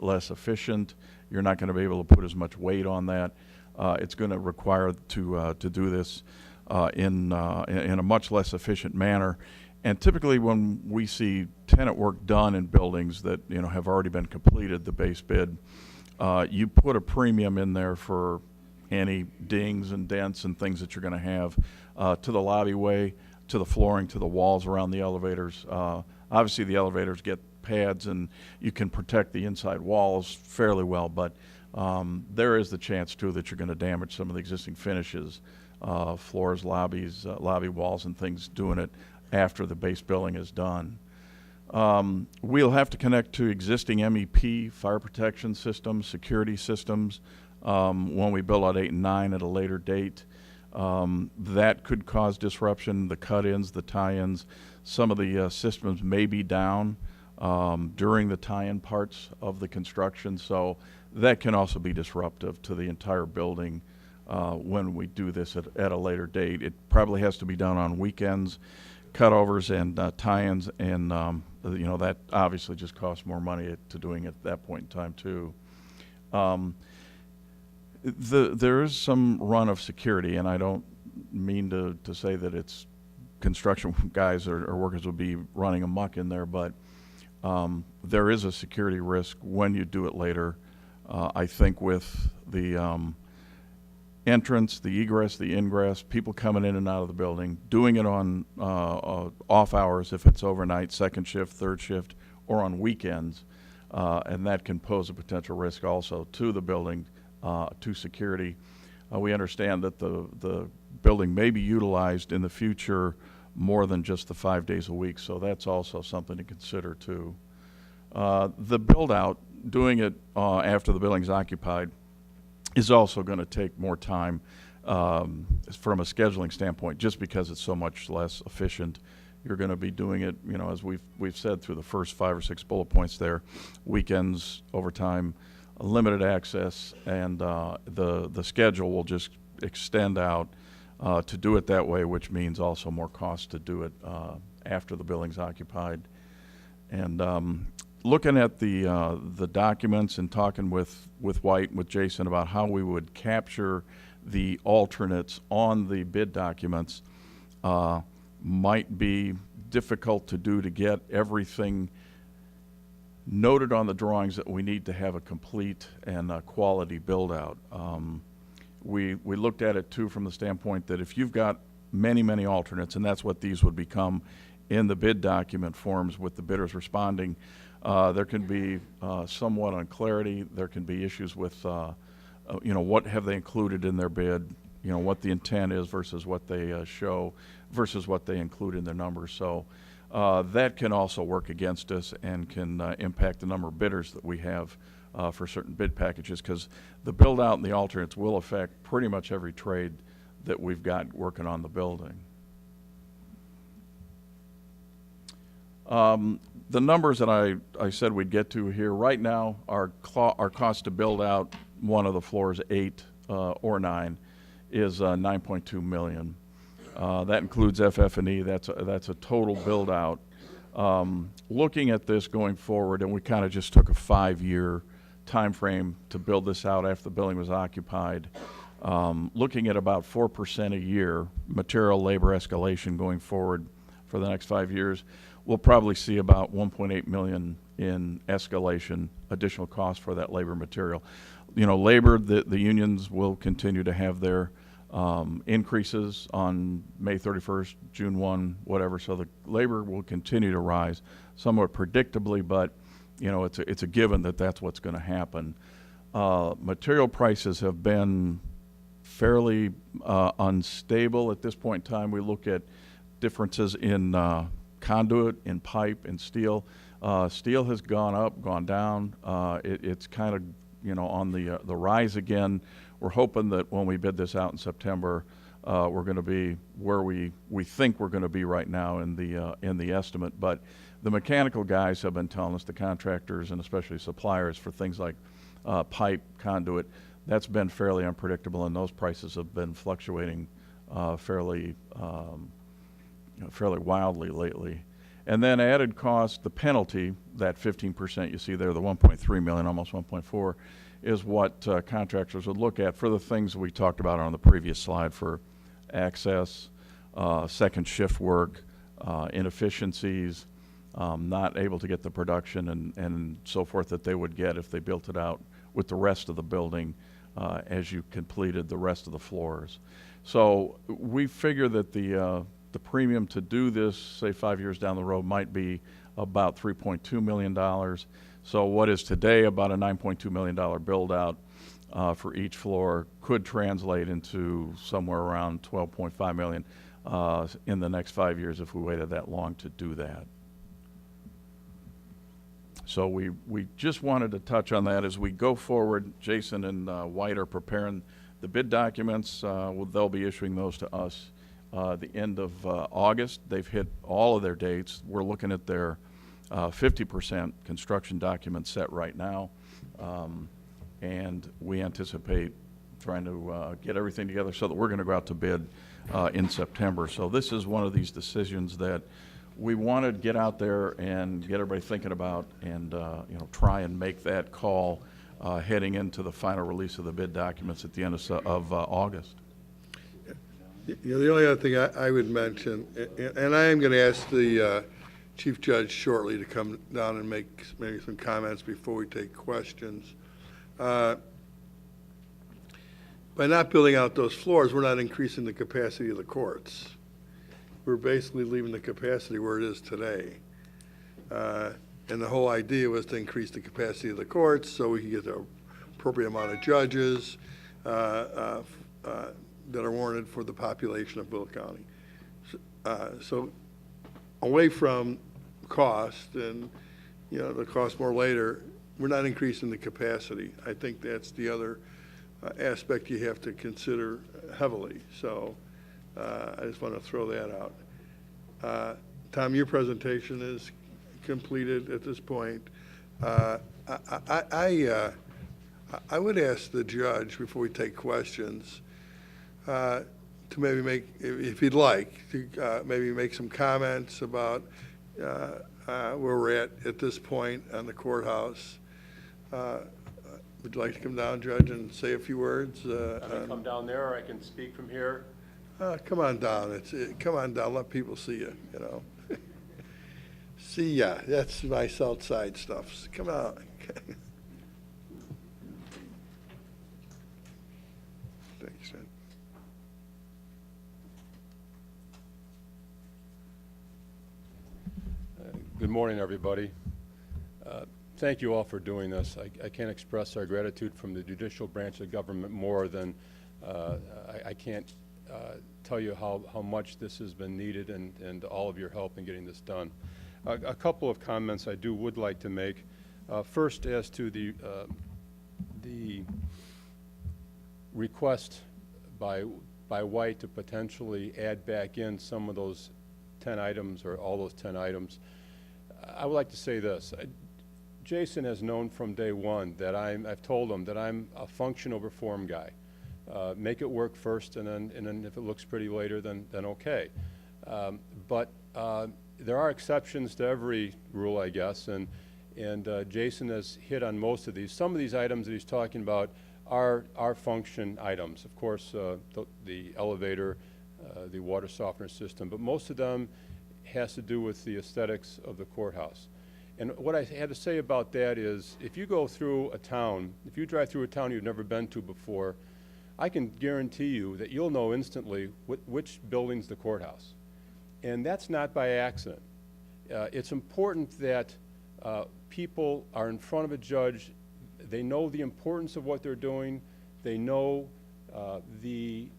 less efficient. You're not going to be able to put as much weight on that. It's going to require to do this in a much less efficient manner. And typically when we see tenant work done in buildings that have already been completed, the base bid, you put a premium in there for any dings and dents and things that you're going to have to the lobby-way, to the flooring, to the walls around the elevators. Obviously the elevators get pads and you can protect the inside walls fairly well, but there is the chance too that you're going to damage some of the existing finishes, floors, lobbies, lobby walls and things doing it after the base building is done. We'll have to connect to existing MEP, fire protection systems, security systems when we build out 8 and 9 at a later date. That could cause disruption, the cut-ins, the tie-ins. Some of the systems may be down during the tie-in parts of the construction, so that can also be disruptive to the entire building when we do this at a later date. It probably has to be done on weekends, cutovers and tie-ins, and that obviously just costs more money to doing it at that point in time too. There is some run of security, and I don't mean to say that it's construction guys or workers will be running amok in there, but there is a security risk when you do it later. I think with the entrance, the egress, the ingress, people coming in and out of the building, doing it on off hours if it's overnight, second shift, third shift, or on weekends, and that can pose a potential risk also to the building, to security. We understand that the building may be utilized in the future more than just the 5 days a week, so that's also something to consider too. The build out, doing it after the building's occupied, is also going to take more time from a scheduling standpoint, just because it's so much less efficient. You're going to be doing it, as we've said through the first 5 or 6 bullet points there, weekends, overtime, limited access, and the schedule will just extend out to do it that way, which means also more cost to do it after the building's occupied. And looking at the documents and talking with White, with Jason, about how we would capture the alternates on the bid documents might be difficult to do, to get everything noted on the drawings that we need to have a complete and quality build out. We looked at it too from the standpoint that if you've got many alternates, and that's what these would become in the bid document forms with the bidders responding, there can be somewhat unclarity. There can be issues with what have they included in their bid, what the intent is versus what they show versus what they include in their numbers. So that can also work against us and can impact the number of bidders that we have for certain bid packages, because the build-out and the alternates will affect pretty much every trade that we've got working on the building. The numbers that I said we'd get to here, right now, our cost to build out one of the floors, 8 or 9, is $9.2 million. That includes FF&E. That's a total build out. Looking at this going forward, and we kind of just took a 5-year time frame to build this out after the building was occupied. Looking at about 4% a year material labor escalation going forward for the next 5 years, we'll probably see about $1.8 million in escalation, additional cost for that labor material. You know, labor, the unions will continue to have their increases on May 31st, June 1, whatever. So the labor will continue to rise somewhat predictably, but you know, it's a given that that's what's going to happen. Material prices have been fairly unstable at this point in time. We look at differences in conduit, in pipe, in steel. Steel has gone up, gone down. It's kind of, you know, on the rise again. We're hoping that when we bid this out in September, we're going to be where we think we're going to be right now in the estimate. But the mechanical guys have been telling us, the contractors and especially suppliers for things like pipe, conduit, that's been fairly unpredictable, and those prices have been fluctuating fairly wildly lately. And then added cost, the penalty, that 15% you see there, the 1.3 million, almost 1.4, is what contractors would look at for the things we talked about on the previous slide, for access, second shift work, inefficiencies, not able to get the production and so forth that they would get if they built it out with the rest of the building as you completed the rest of the floors. So we figure that the premium to do this, say 5 years down the road, might be about $3.2 million. So what is today about a $9.2 million build out for each floor could translate into somewhere around $12.5 million in the next 5 years if we waited that long to do that. So we just wanted to touch on that as we go forward. Jason and White are preparing the bid documents. They'll be issuing those to us the end of August. They've hit all of their dates. We're looking at their 50% construction document set right now, and we anticipate trying to get everything together so that we're going to go out to bid in September. So this is one of these decisions that we want to get out there and get everybody thinking about, and you know, try and make that call heading into the final release of the bid documents at the end of August. You know, the only other thing I would mention, and I am going to ask the Chief Judge shortly to come down and make maybe some comments before we take questions. By not building out those floors, we're not increasing the capacity of the courts. We're basically leaving the capacity where it is today. And the whole idea was to increase the capacity of the courts so we can get the appropriate amount of judges that are warranted for the population of Will County. So away from cost and, you know, the cost more later, we're not increasing the capacity. I think that's the other aspect you have to consider heavily. So I just want to throw that out. Tom, your presentation is completed at this point. I would ask the judge before we take questions to maybe make, if he'd like, to maybe make some comments about where we're at this point on the courthouse. Would you like to come down, Judge, and say a few words? I can come down there, or I can speak from here. Come on down. Come on down. Let people see you. You know. See ya. That's my south side stuff. Come on. Thanks, Ed. Good morning, everybody. Thank you all for doing this. I can't express our gratitude from the judicial branch of government more than I can't tell you how much this has been needed, and all of your help in getting this done. A couple of comments I would like to make. First, as to the the request by White to potentially add back in some of those 10 items or all those 10 items, I would like to say this. Jason has known from day one that I've told him that I'm a function over form guy. Make it work first, and then if it looks pretty later, then okay. But there are exceptions to every rule, I guess, and Jason has hit on most of these. Some of these items that he's talking about are function items. Of course, the elevator, the water softener system, but most of them has to do with the aesthetics of the courthouse. And what I had to say about that is, if you go through a town, if you drive through a town you've never been to before, I can guarantee you that you'll know instantly which building's the courthouse. And that's not by accident. It's important that people are in front of a judge. They know the importance of what they're doing. They know the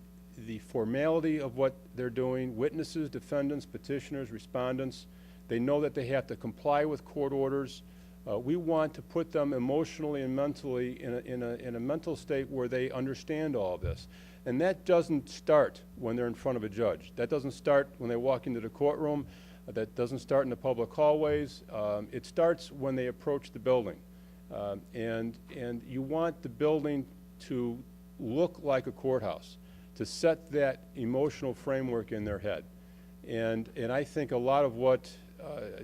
formality of what they're doing. Witnesses, defendants, petitioners, respondents, they know that they have to comply with court orders. We want to put them emotionally and mentally in a mental state where they understand all of this. And that doesn't start when they're in front of a judge. That doesn't start when they walk into the courtroom. That doesn't start in the public hallways. It starts when they approach the building. And you want the building to look like a courthouse, to set that emotional framework in their head. And I think a lot of what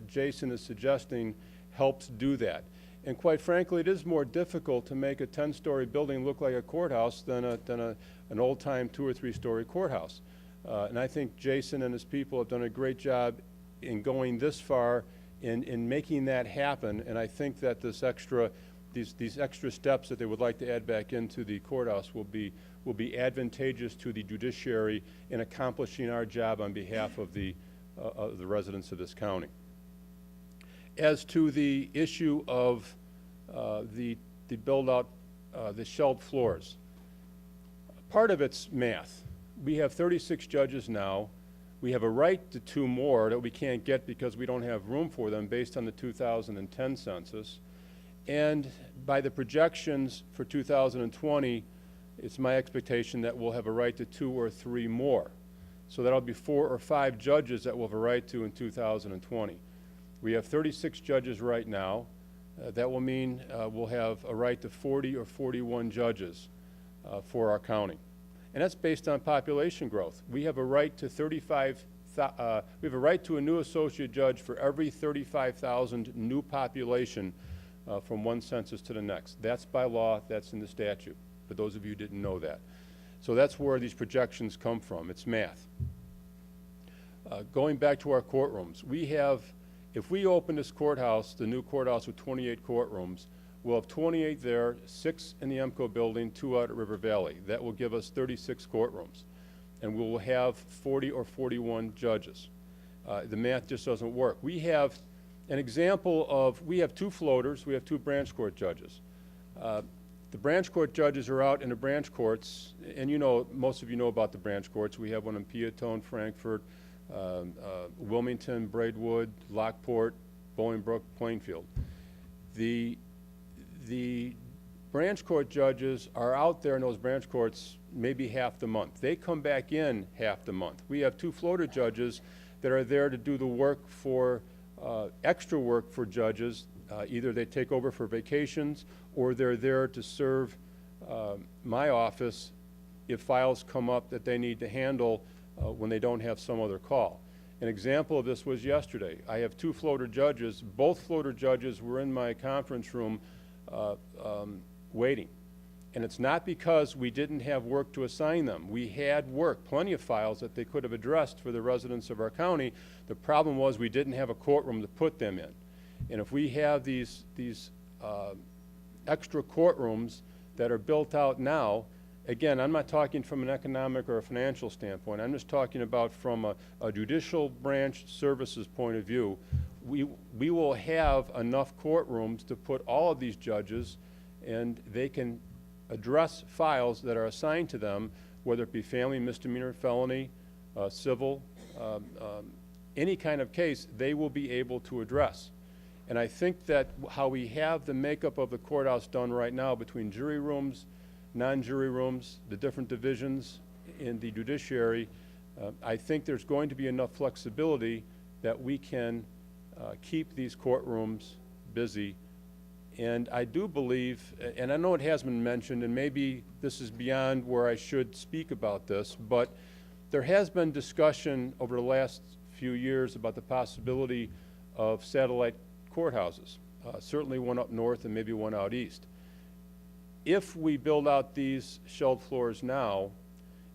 Jason is suggesting helps do that. And quite frankly, it is more difficult to make a 10-story building look like a courthouse than an old-time 2- or 3-story courthouse. And I think Jason and his people have done a great job in going this far in making that happen. And I think that these extra steps that they would like to add back into the courthouse will be advantageous to the judiciary in accomplishing our job on behalf of the residents of this county. As to the issue of the build-out, the shelved floors, part of it's math. We have 36 judges now. We have a right to 2 more that we can't get because we don't have room for them based on the 2010 census. And by the projections for 2020, it's my expectation that we'll have a right to 2 or 3 more. So that'll be 4 or 5 judges that we'll have a right to in 2020. We have 36 judges right now. That will mean we'll have a right to 40 or 41 judges for our county. And that's based on population growth. We have a right to we have a right to a new associate judge for every 35,000 new population from one census to the next. That's by law, that's in the statute, for those of you who didn't know that. So that's where these projections come from. It's math. Going back to our courtrooms, we have, if we open this courthouse, the new courthouse with 28 courtrooms, we'll have 28 there, 6 in the EMCO building, 2 out at River Valley. That will give us 36 courtrooms. And we will have 40 or 41 judges. The math just doesn't work. We have an example of, we have 2 floaters, we have 2 branch court judges. The branch court judges are out in the branch courts, and you know, most of you know about the branch courts. We have one in Peatone, Frankfort, Wilmington, Braidwood, Lockport, Bolingbrook, Plainfield. The branch court judges are out there in those branch courts maybe half the month. They come back in half the month. We have 2 floater judges that are there to do the work for, extra work for judges. Either they take over for vacations or they're there to serve my office if files come up that they need to handle when they don't have some other call. An example of this was yesterday. I have 2 floater judges. Both floater judges were in my conference room waiting. And it's not because we didn't have work to assign them. We had work, plenty of files that they could have addressed for the residents of our county. The problem was we didn't have a courtroom to put them in. And if we have these extra courtrooms that are built out now, again, I'm not talking from an economic or a financial standpoint. I'm just talking about from a judicial branch services point of view. We will have enough courtrooms to put all of these judges, and they can address files that are assigned to them, whether it be family, misdemeanor, felony, civil, any kind of case, they will be able to address. And I think that how we have the makeup of the courthouse done right now between jury rooms, non-jury rooms, the different divisions in the judiciary, I think there's going to be enough flexibility that we can keep these courtrooms busy. And I do believe, and I know it has been mentioned, and maybe this is beyond where I should speak about this, but there has been discussion over the last few years about the possibility of satellite courthouses, certainly one up north and maybe one out east. If we build out these shelled floors now,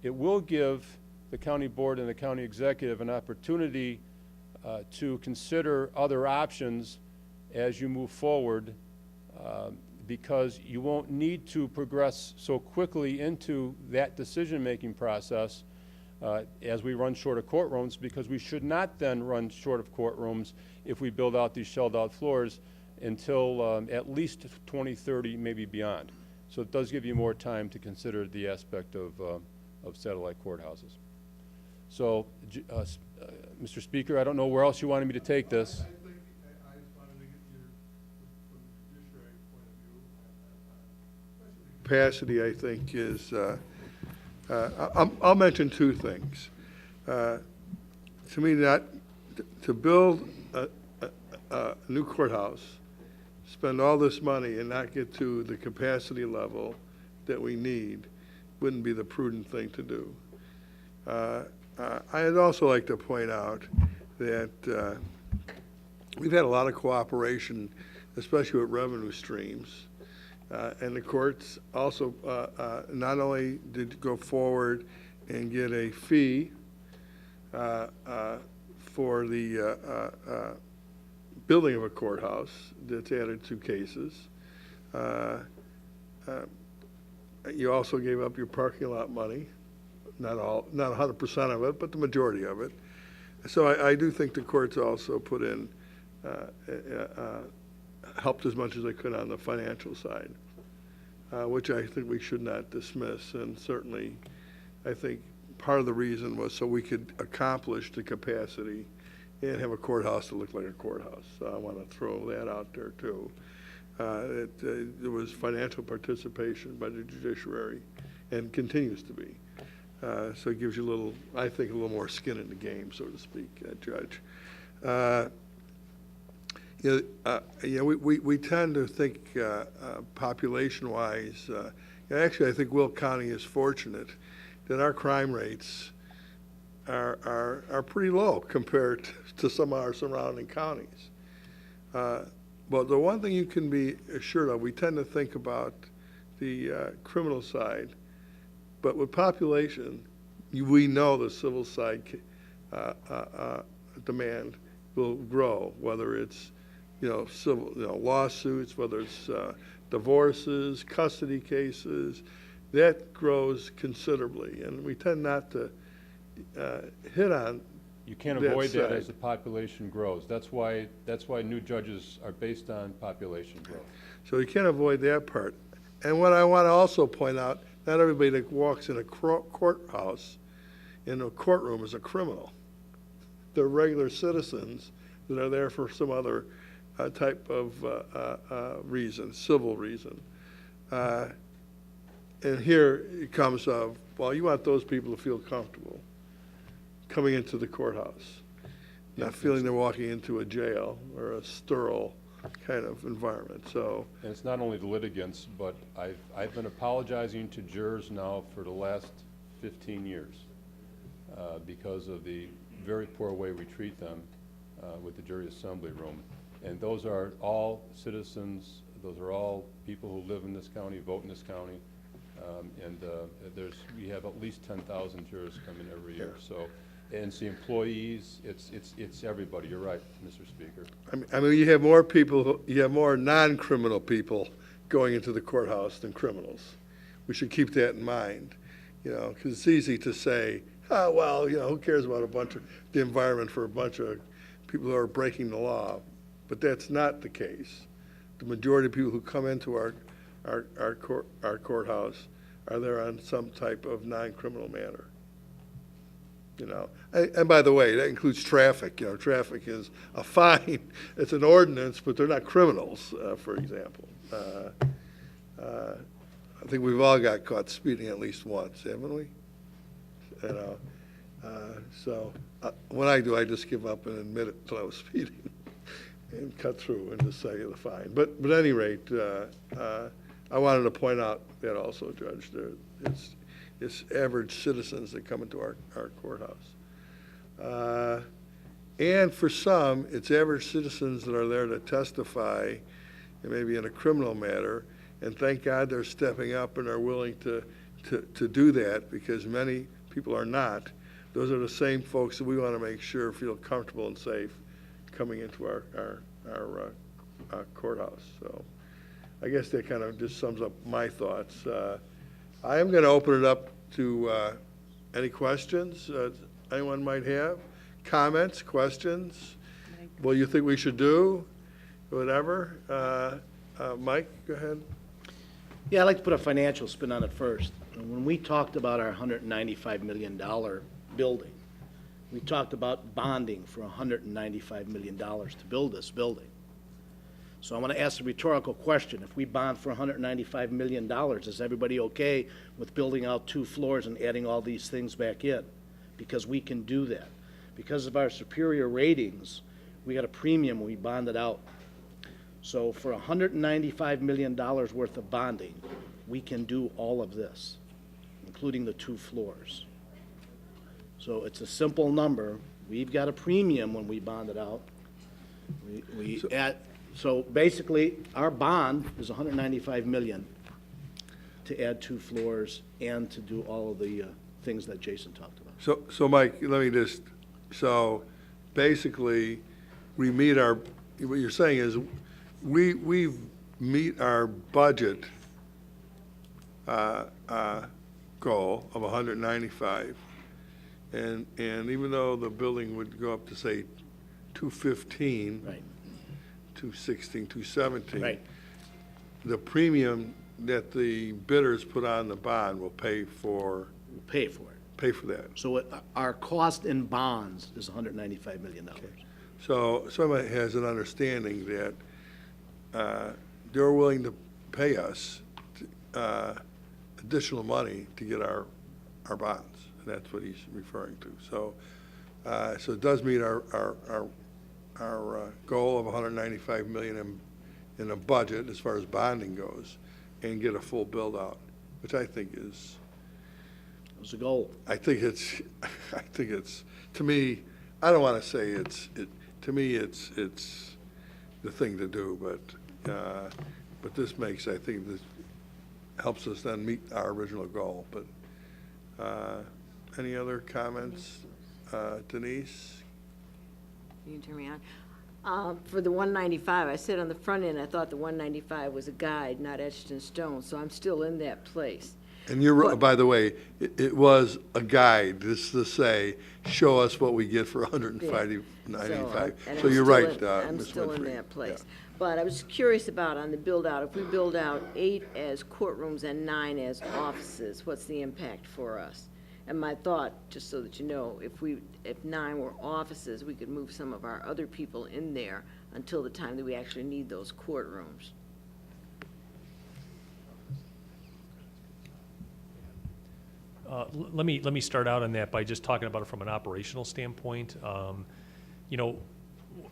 it will give the county board and the county executive an opportunity to consider other options as you move forward, because you won't need to progress so quickly into that decision-making process as we run short of courtrooms, because we should not then run short of courtrooms if we build out these shelled-out floors until at least 2030, maybe beyond. So it does give you more time to consider the aspect of satellite courthouses. So, Mr. Speaker, I don't know where else you wanted me to take this. I think, I just wanted to get your, from the judiciary point of view, capacity, I think, is, I'll mention two things. To me, to build a new courthouse, spend all this money and not get to the capacity level that we need wouldn't be the prudent thing to do. I'd also like to point out that we've had a lot of cooperation, especially with revenue streams. And the courts also not only did go forward and get a fee for the building of a courthouse that's added to cases. You also gave up your parking lot money, not 100% of it, but the majority of it. So I do think the courts also put in, helped as much as they could on the financial side, which I think we should not dismiss. And certainly, I think part of the reason was so we could accomplish the capacity and have a courthouse that looked like a courthouse. So I want to throw that out there too. There was financial participation by the judiciary and continues to be. So it gives you a little, I think, a little more skin in the game, so to speak, Judge. We tend to think population-wise, actually I think Will County is fortunate that our crime rates are pretty low compared to some of our surrounding counties. But the one thing you can be assured of, we tend to think about the criminal side, but with population, we know the civil side demand will grow, whether it's civil lawsuits, whether it's divorces, custody cases, that grows considerably, and we tend not to hit on. You can't avoid that as the population grows. That's why new judges are based on population growth. So you can't avoid that part. And what I want to also point out, not everybody that walks in a courthouse, in a courtroom is a criminal. They're regular citizens that are there for some other type of reason, civil reason. And here it comes of, well, you want those people to feel comfortable coming into the courthouse, not feeling they're walking into a jail or a sterile kind of environment. So, and it's not only the litigants, but I've been apologizing to jurors now for the last 15 years because of the very poor way we treat them with the jury assembly room. And those are all citizens, those are all people who live in this county, vote in this county, and we have at least 10,000 jurors come in every year. So, and it's the employees, it's everybody. You're right, Mr. Speaker. I mean, you have more people, you have more non-criminal people going into the courthouse than criminals. We should keep that in mind, because it's easy to say, oh, well, who cares about the environment for a bunch of people who are breaking the law? But that's not the case. The majority of people who come into our courthouse are there on some type of non-criminal matter. you know. And by the way, that includes traffic, you know, traffic is a fine, it's an ordinance, but they're not criminals, for example. I think we've all got caught speeding at least once, haven't we? You know, so when I do, I just give up and admit it till I was speeding and cut through and just say the fine. But at any rate, I wanted to point out that also, Judge, it's average citizens that come into our courthouse. And for some, it's average citizens that are there to testify, and maybe in a criminal matter, and thank God they're stepping up and are willing to do that, because many people are not. Those are the same folks that we want to make sure feel comfortable and safe coming into our courthouse. So I guess that kind of just sums up my thoughts. I am going to open it up to any questions anyone might have, comments, questions, what you think we should do, whatever. Mike, go ahead. Yeah, I'd like to put a financial spin on it first. When we talked about our $195 million building, we talked about bonding for $195 million to build this building. So I want to ask a rhetorical question. If we bond for $195 million, is everybody okay with building out 2 floors and adding all these things back in? Because we can do that. Because of our superior ratings, we got a premium when we bonded out. So for $195 million worth of bonding, we can do all of this, including the 2 floors. So it's a simple number. We've got a premium when we bond it out. So basically, our bond is $195 million to add 2 floors and to do all of the things that Jason talked about. So Mike, let me just, so basically, we meet our, what you're saying is, we meet our budget goal of 195, and even though the building would go up to, say, 215, Right. 216, 217, Right. the premium that the bidders put on the bond will pay for We'll pay for it. that. So our cost in bonds is $195 million. So somebody has an understanding that they're willing to pay us additional money to get our bonds. And that's what he's referring to. So it does meet our goal of 195 million in a budget as far as bonding goes, and get a full build out, which I think is. That was the goal. I think it's, to me, I don't want to say to me, it's the thing to do, but this makes, I think this helps us then meet our original goal. But any other comments? Denise? You can turn me on. For the 195, I said on the front end, I thought the 195 was a guide, not etched in stone, so I'm still in that place. And you're, by the way, it was a guide, just to say, show us what we get for 195. And So I'm you're still right, I'm Ms. still in Winfrey. that place. But I was curious about on the build-out, if we build out 8 as courtrooms and 9 as offices, what's the impact for us? And my thought, just so that you know, if 9 were offices, we could move some of our other people in there until the time that we actually need those courtrooms. Let me start out on that by just talking about it from an operational standpoint. You know,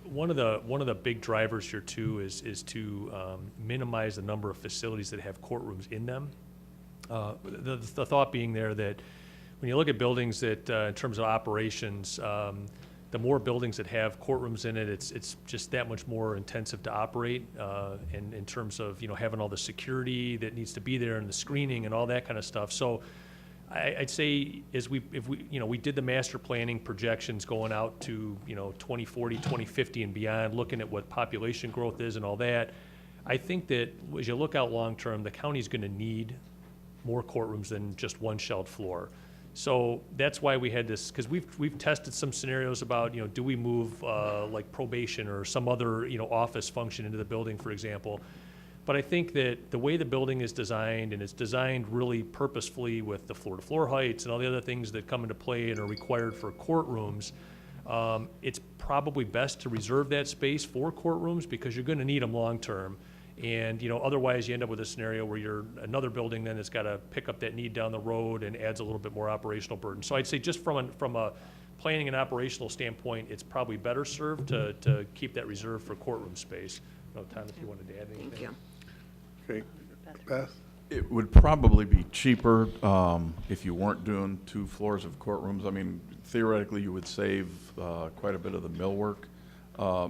one of the big drivers here too is to minimize the number of facilities that have courtrooms in them. The thought being there that when you look at buildings that in terms of operations, the more buildings that have courtrooms in it, it's just that much more intensive to operate. And in terms of, you know, having all the security that needs to be there and the screening and all that kind of stuff. So I'd say if we did the master planning projections going out to, 2040, 2050 and beyond, looking at what population growth is and all that, I think that as you look out long-term, the county's gonna need more courtrooms than just one shelled floor. So that's why we had this, because we've tested some scenarios about, do we move like probation or some other, office function into the building, for example. But I think that the way the building is designed, and it's designed really purposefully with the floor-to-floor heights and all the other things that come into play and are required for courtrooms, it's probably best to reserve that space for courtrooms because you're going to need them long-term. And, otherwise you end up with a scenario where you're another building then that's got to pick up that need down the road and adds a little bit more operational burden. So I'd say just from a planning and operational standpoint, it's probably better served to keep that reserved for courtroom space. I don't know, Tom, if you wanted to add anything. Thank you. Okay. Beth? It would probably be cheaper if you weren't doing 2 floors of courtrooms. I mean, theoretically, you would save quite a bit of the millwork.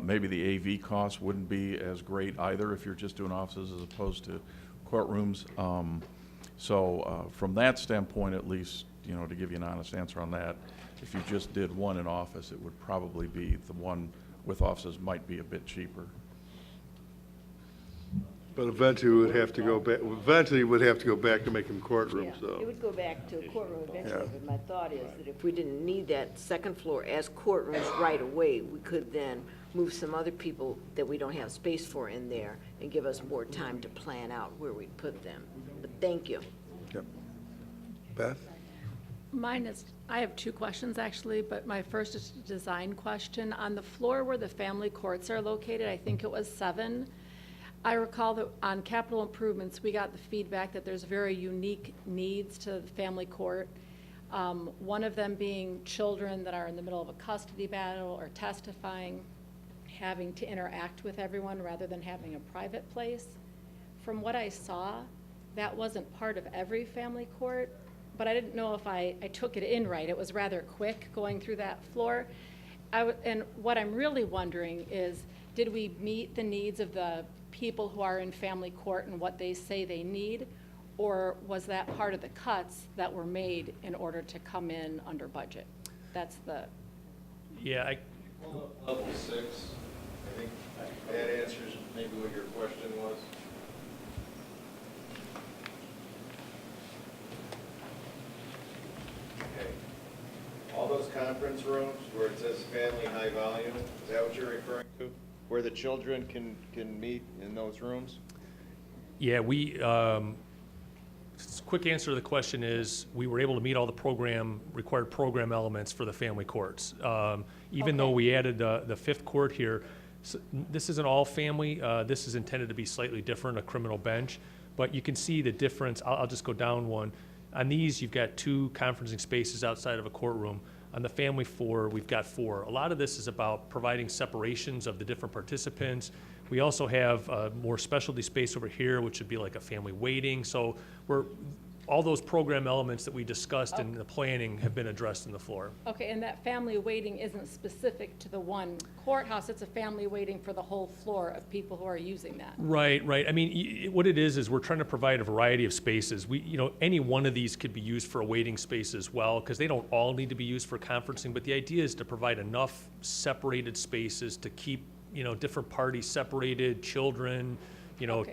Maybe the AV cost wouldn't be as great either if you're just doing offices as opposed to courtrooms. So from that standpoint, at least, to give you an honest answer on that, if you just did one in office, it would probably be the one with offices might be a bit cheaper. But eventually we would have to go back, to make them Yeah, courtrooms, though. it would go back to a courtroom eventually, Yeah. but my thought is that if we didn't need that second floor as courtrooms right away, we could then move some other people that we don't have space for in there and give us more time to plan out where we put them. But thank you. Yep. Beth? I have 2 questions actually, but my first is a design question. On the floor where the family courts are located, I think it was 7, I recall that on capital improvements, we got the feedback that there's very unique needs to the family court. One of them being children that are in the middle of a custody battle or testifying, having to interact with everyone rather than having a private place. From what I saw, that wasn't part of every family court, but I didn't know if I took it in right. It was rather quick going through that floor. And what I'm really wondering is, did we meet the needs of the people who are in family court and what they say they need? Or was that part of the cuts that were made in order to come in under budget? That's the, Yeah, Level 6, I think that answers maybe what your question was. Okay. All those conference rooms where it says family high volume, is that what you're referring to? Where the children can meet in those rooms? Yeah, quick answer to the question is, we were able to meet all the required program elements for the family courts. Even though we added the 5th court here, this isn't all family. This is intended to be slightly different, a criminal bench. But you can see the difference. I'll just go down one. On these, you've got 2 conferencing spaces outside of a courtroom. On the family 4, we've got 4. A lot of this is about providing separations of the different participants. We also have more specialty space over here, which would be like a family waiting. So all those program elements that we discussed in the planning have been addressed in the floor. okay, and that family waiting isn't specific to the one courthouse, it's a family waiting for the whole floor of people who are using that. Right. I mean, what it is we're trying to provide a variety of spaces. Any one of these could be used for a waiting space as well, because they don't all need to be used for conferencing, but the idea is to provide enough separated spaces to keep, different parties separated, children, Okay.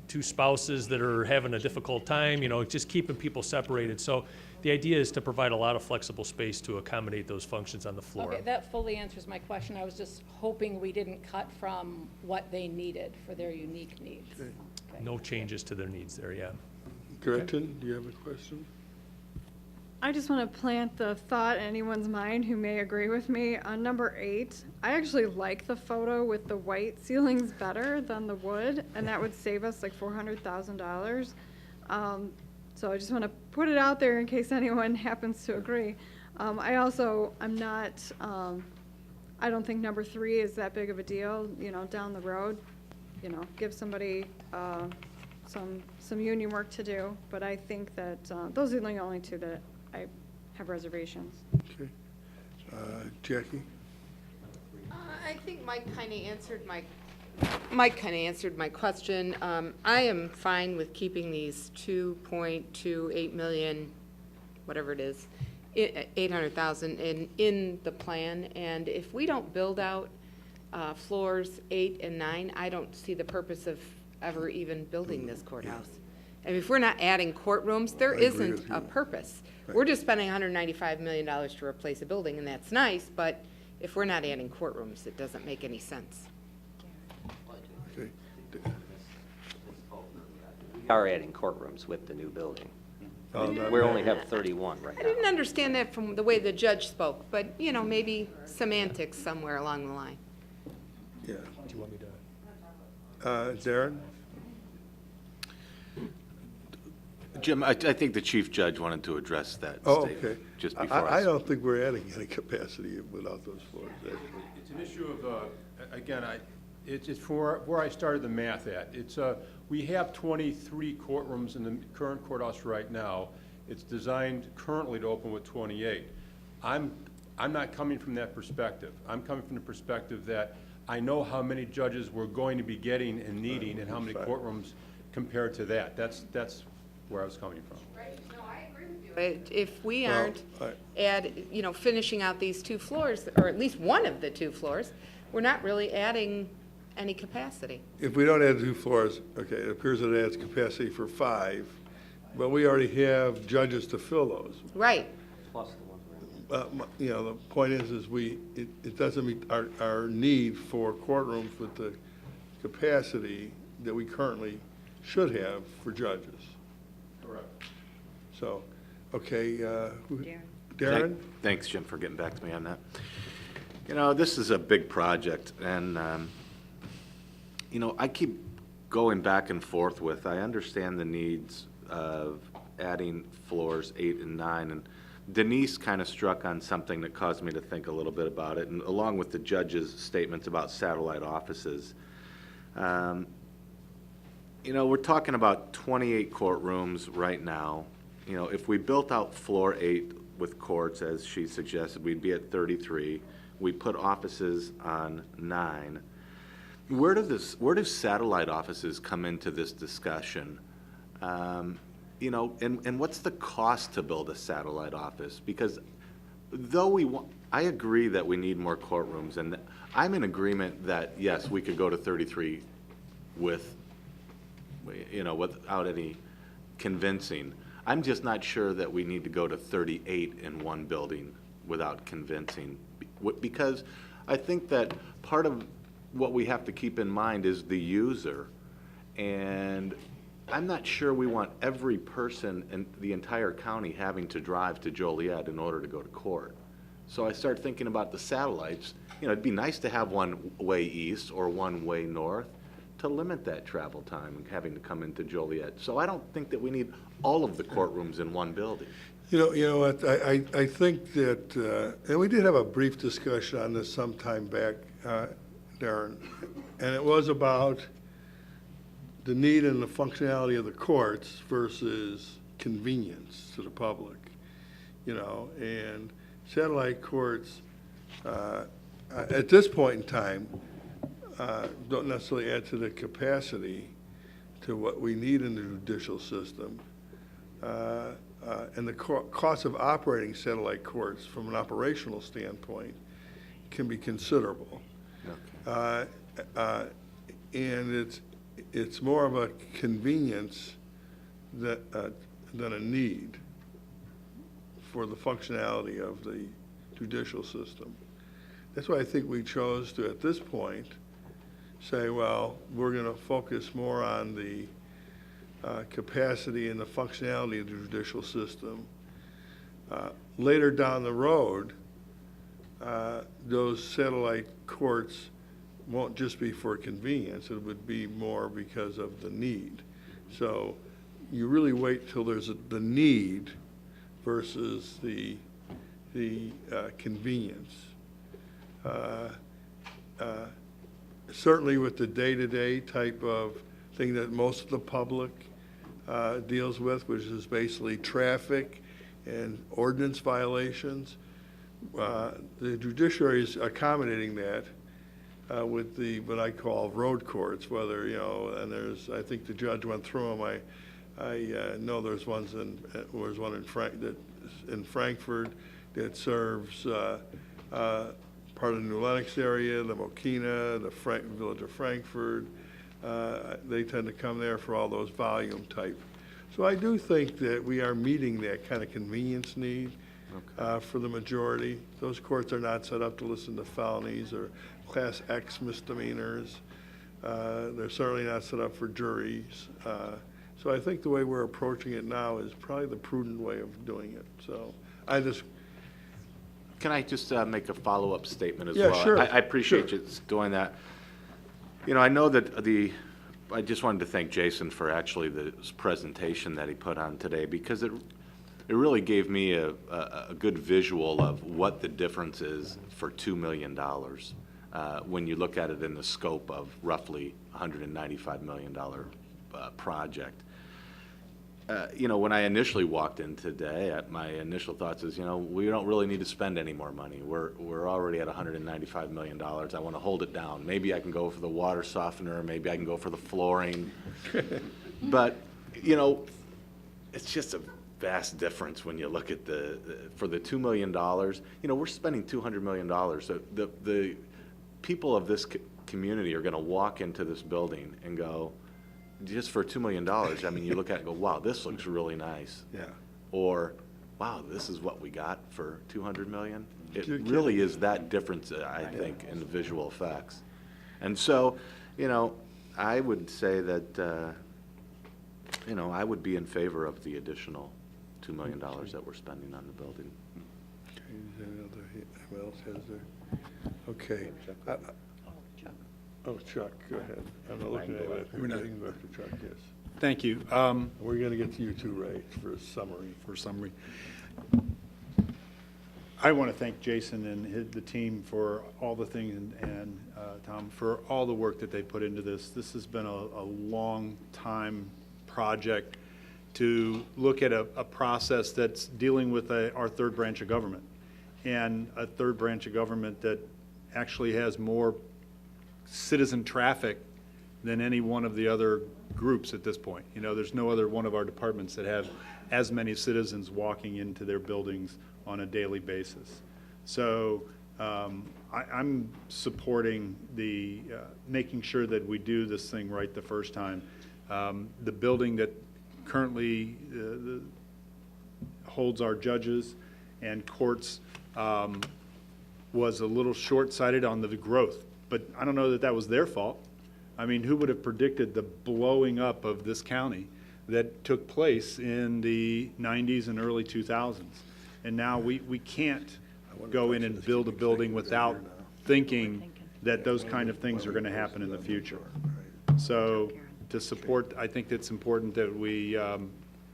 two spouses that are having a difficult time, just keeping people separated. So the idea is to provide a lot of flexible space to accommodate those functions on the floor. Okay, that fully answers my question. I was just hoping we didn't cut from what they needed for their unique needs. Okay. Okay. No changes to their needs there, yeah. Gretchen, do you have a question? I just want to plant the thought in anyone's mind who may agree with me. On number 8, I actually like the photo with the white ceilings better than the wood, and that would save us like $400,000. So I just want to put it out there in case anyone happens to agree. I don't think number 3 is that big of a deal, down the road. Give somebody some union work to do, but I think that those are the only 2 that I have reservations. Okay. Jackie? I think Mike kind of answered my question. I am fine with keeping these 2.28 million, whatever it is, 800,000 in the plan. And if we don't build out floors 8 and 9, I don't see the purpose of ever even building this courthouse. And if we're not adding courtrooms, there I agree isn't with you. a purpose. Right. We're just spending $195 million to replace a building, and that's nice, but if we're not adding courtrooms, it doesn't make any sense. Okay. are adding courtrooms with the new building. Oh, no, We no. only have 31 right I now. didn't understand that from the way the judge spoke, but, you know, maybe semantics somewhere along the line. Yeah. Do you want me to? Darren? Jim, I think the chief judge wanted to address that Oh, statement okay. just before I don't think we're adding any capacity without those floors, actually. It's an issue of, again, it's for where I started the math at. It's, we have 23 courtrooms in the current courthouse right now. It's designed currently to open with 28. I'm not coming from that perspective. I'm coming from the perspective that I know how many judges we're going to be getting and needing and how many courtrooms compared to that. That's where I was coming from. Right, no, I agree with you. But if we Well, aren't finishing out these 2 floors, or at least one of the 2 floors, we're not really adding any capacity. If we don't add 2 floors, okay, it appears that it adds capacity for 5, but we already have judges to fill those. Right. Plus the ones we're You know, the point is it doesn't meet our need for courtrooms with the capacity that we currently should have for judges. Correct. So, okay, Darren? Thanks, Jim, for getting back to me on that. You know, this is a big project, and, you know, I keep going back and forth with, I understand the needs of adding floors 8 and 9, and Denise kind of struck on something that caused me to think a little bit about it, and along with the judge's statements about satellite offices. You know, we're talking about 28 courtrooms right now. You know, if we built out floor 8 with courts, as she suggested, we'd be at 33. We put offices on 9. Where do satellite offices come into this discussion? You know, and what's the cost to build a satellite office? Because though I agree that we need more courtrooms, and I'm in agreement that, yes, we could go to 33 with, you know, without any convincing. I'm just not sure that we need to go to 38 in one building without convincing. Because I think that part of what we have to keep in mind is the user. And I'm not sure we want every person in the entire county having to drive to Joliet in order to go to court. So I start thinking about the satellites. You know, it'd be nice to have one way east or one way north to limit that travel time and having to come into Joliet. So I don't think that we need all of the courtrooms in one building. You know what, I think that, and we did have a brief discussion on this some time back, Darren, and it was about the need and the functionality of the courts versus convenience to the public, you know, and satellite courts, at this point in time, don't necessarily add to the capacity to what we need in the judicial system. And the cost of operating satellite courts from an operational standpoint can be considerable. And it's more of a convenience than a need for the functionality of the judicial system. That's why I think we chose to, at this point, say, well, we're going to focus more on the capacity and the functionality of the judicial system. Later down the road, those satellite courts won't just be for convenience, it would be more because of the need. So you really wait till there's the need versus the convenience. Certainly with the day-to-day type of thing that most of the public deals with, which is basically traffic and ordinance violations, the judiciary is accommodating that with the, what I call road courts, whether, you know, and there's, I think the judge went through them. I know there's one in Frankfurt that serves part of the New Lenox area, the Mokina, the village of Frankfurt. They tend to come there for all those volume type. So I do think that we are meeting that kind of convenience need for the majority. Those courts are not set up to listen to felonies or Class X misdemeanors. They're certainly not set up for juries. So I think the way we're approaching it now is probably the prudent way of doing it. So I just, Can I just make a follow-up statement as Yeah, well? sure, I appreciate sure. you doing that. You know, I know that I just wanted to thank Jason for actually this presentation that he put on today, because it really gave me a good visual of what the difference is for $2 million when you look at it in the scope of roughly $195 million project. You know, when I initially walked in today, my initial thoughts is, you know, we don't really need to spend any more money. We're already at $195 million. I want to hold it down. Maybe I can go for the water softener, maybe I can go for the flooring. But, you know, it's just a vast difference when you look at for the $2 million, you know, we're spending $200 million. So the people of this community are going to walk into this building and go, just for $2 million, I mean, you look at it and go, wow, this looks really nice. yeah. Or, wow, this is what we got for $200 million. It You're really is that difference, I think, in the visual effects. And so, you know, I would say that, you know, I would be in favor of the additional $2 million that we're spending on the building. Okay, is there any other- who else has their, okay. Oh, Chuck, go ahead. I'm not looking at it. You can go after Chuck, yes. Thank you. We're going to get to you too, Ray, for a summary. I want to thank Jason and the team for all the things, and Tom, for all the work that they put into this. This has been a long time project to look at a process that's dealing with our third branch of government, and a third branch of government that actually has more citizen traffic than any one of the other groups at this point. You know, there's no other one of our departments that have as many citizens walking into their buildings on a daily basis. So I'm supporting the making sure that we do this thing right the first time. The building that currently holds our judges and courts was a little short-sighted on the growth, but I don't know that that was their fault. I mean, who would have predicted the blowing up of this county that took place in the 90s and early 2000s? And now we can't go in and build a building without thinking that those kind of things are going to happen in the future. So to support, I think it's important that we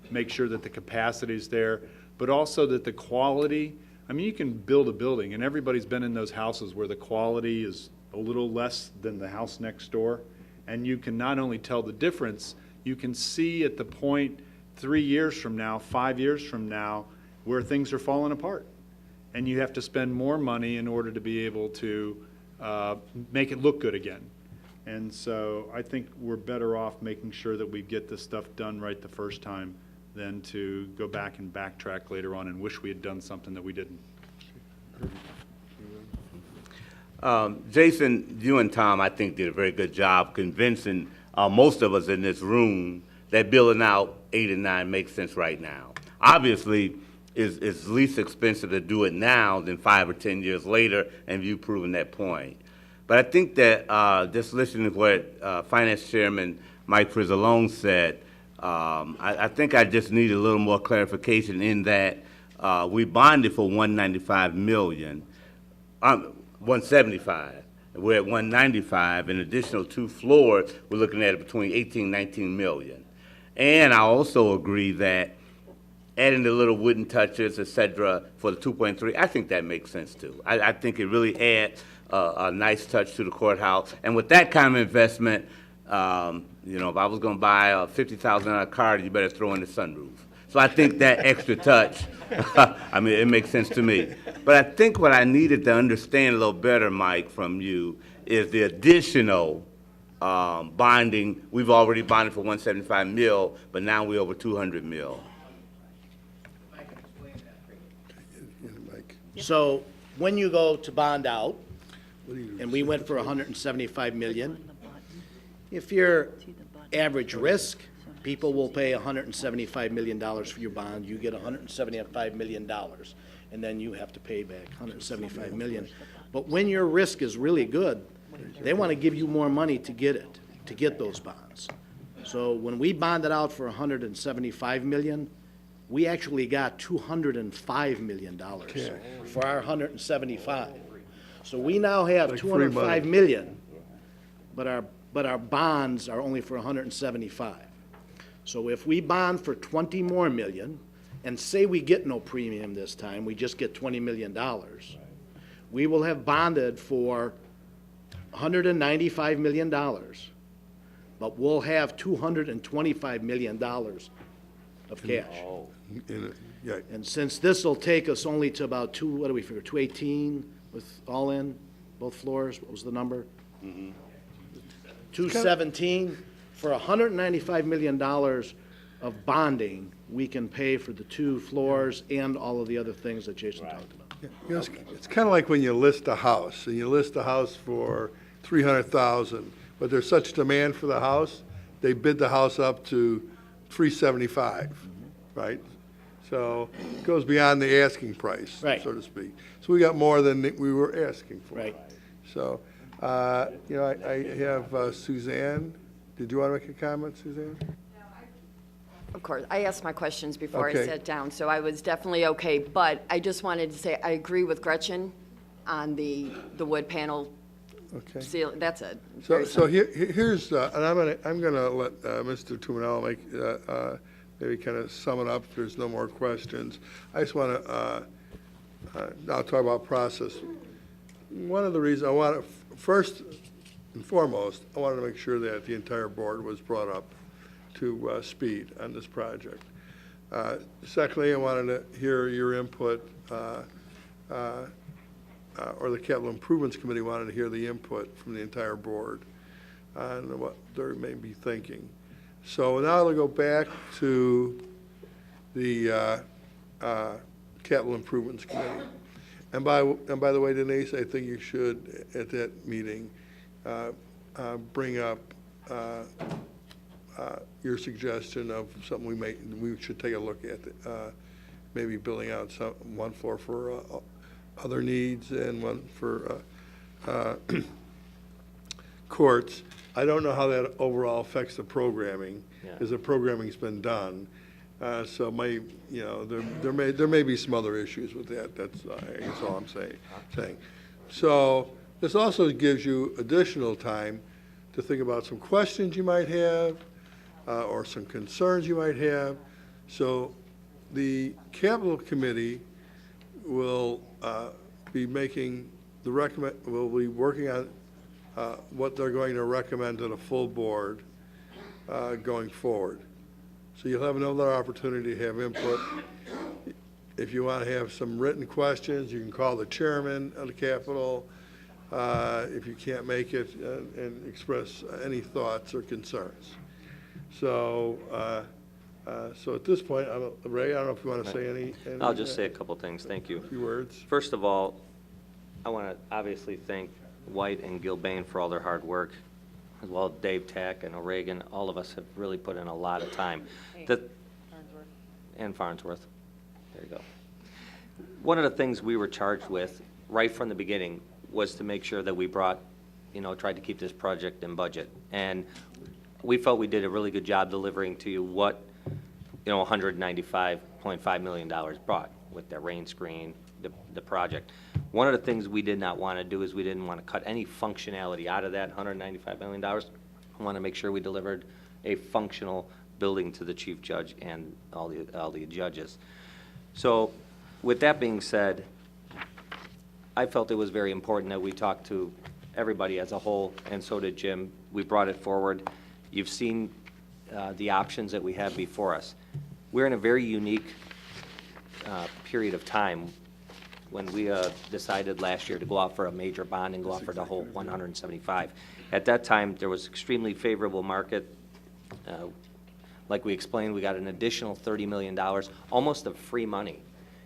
make sure that the capacity is there, but also that the quality, I mean, you can build a building, and everybody's been in those houses where the quality is a little less than the house next door, and you can not only tell the difference, you can see at the point 3 years from now, 5 years from now, where things are falling apart. And you have to spend more money in order to be able to make it look good again. And so I think we're better off making sure that we get this stuff done right the first time than to go back and backtrack later on and wish we had done something that we didn't. Jason, you and Tom, I think, did a very good job convincing most of us in this room that building out 8 and 9 makes sense right now. Obviously, it's least expensive to do it now than 5 or 10 years later, and you've proven that point. But I think that just listening to what Finance Chairman Mike Frizzalone said, I think I just need a little more clarification in that we bonded for $195 million. 175. We're at 195. An additional 2 floors, we're looking at between 18, 19 million. And I also agree that adding the little wooden touches, et cetera, for the 2.3, I think that makes sense too. I think it really adds a nice touch to the courthouse. And with that kind of investment, you know, if I was going to buy a $50,000 car, you better throw in the sunroof. So I think that extra touch, I mean, it makes sense to me. But I think what I needed to understand a little better, Mike, from you, is the additional bonding. We've already bonded for 175 mil, but now we're over 200 mil. So when you go to bond out, and we went for 175 million, if your average risk, people will pay $175 million for your bond, you get $175 million, and then you have to pay back $175 million. But when your risk is really good, they want to give you more money to get it, to get those bonds. So when we bonded out for 175 million, we actually got $205 million for our 175. So we now have Like free money. 205 million, but our bonds are only for 175. So if we bond for 20 more million, and say we get no premium this time, we just get $20 million, we will have bonded for $195 million, but we'll have $225 million of cash. Yeah, And since this will take us only to about what do we figure, 218 with all in, both floors, what was the number? 217, for $195 million of bonding, we can pay for the 2 floors and all of the other things that Jason talked about. you know, it's kind of like when you list a house, and you list a house for 300,000, but there's such demand for the house, they bid the house up to 375, right? So it goes beyond the asking price, Right. so to speak. So we got more than we were asking for. Right. So, you know, I have Suzanne. Did you want to make a comment, Suzanne? Of course, I asked my questions before I Okay. sat down, so I was definitely okay. But I just wanted to say, I agree with Gretchen on the wood panel Okay. seal. That's it. So, Very so simple. here's, and I'm gonna let Mr. Tuminello make, maybe kind of sum it up if there's no more questions. I just wanna, now talk about process. One of the reasons I want to, first and foremost, I wanted to make sure that the entire board was brought up to speed on this project. Secondly, I wanted to hear your input, or the Capital Improvements Committee wanted to hear the input from the entire board on what they may be thinking. So now I'll go back to the Capital Improvements Committee. And by the way, Denise, I think you should, at that meeting, bring up your suggestion of something we should take a look at, maybe building out one floor for other needs and one for courts. I don't know how that overall affects the programming, because the programming's been done. So there may be some other issues with that. That's all I'm saying. So this also gives you additional time to think about some questions you might have, or some concerns you might have. So the Capital Committee will be making will be working on what they're going to recommend to the full board going forward. So you'll have another opportunity to have input. If you want to have some written questions, you can call the chairman of the Capitol if you can't make it, and express any thoughts or concerns. So, so at this point, Ray, I don't know if you want to say any. I'll just say a couple things. Thank you. A few words. First of all, I want to obviously thank White and Gilbane for all their hard work, as well as Dave Tack and O'Regan. All of us have really put in a lot of time. And Farnsworth. There you go. One of the things we were charged with right from the beginning was to make sure that we tried to keep this project in budget. And we felt we did a really good job delivering to you what, $195.5 million brought with the rain screen, the project. One of the things we did not want to do is we didn't want to cut any functionality out of that $195 million. I want to make sure we delivered a functional building to the chief judge and all the judges. So with that being said, I felt it was very important that we talk to everybody as a whole, and so did Jim. We brought it forward. You've seen the options that we have before us. We're in a very unique period of time when we decided last year to go out for a major bond and go out for the whole 175. At that time, there was extremely favorable market. Like we explained, we got an additional $30 million, almost of free money.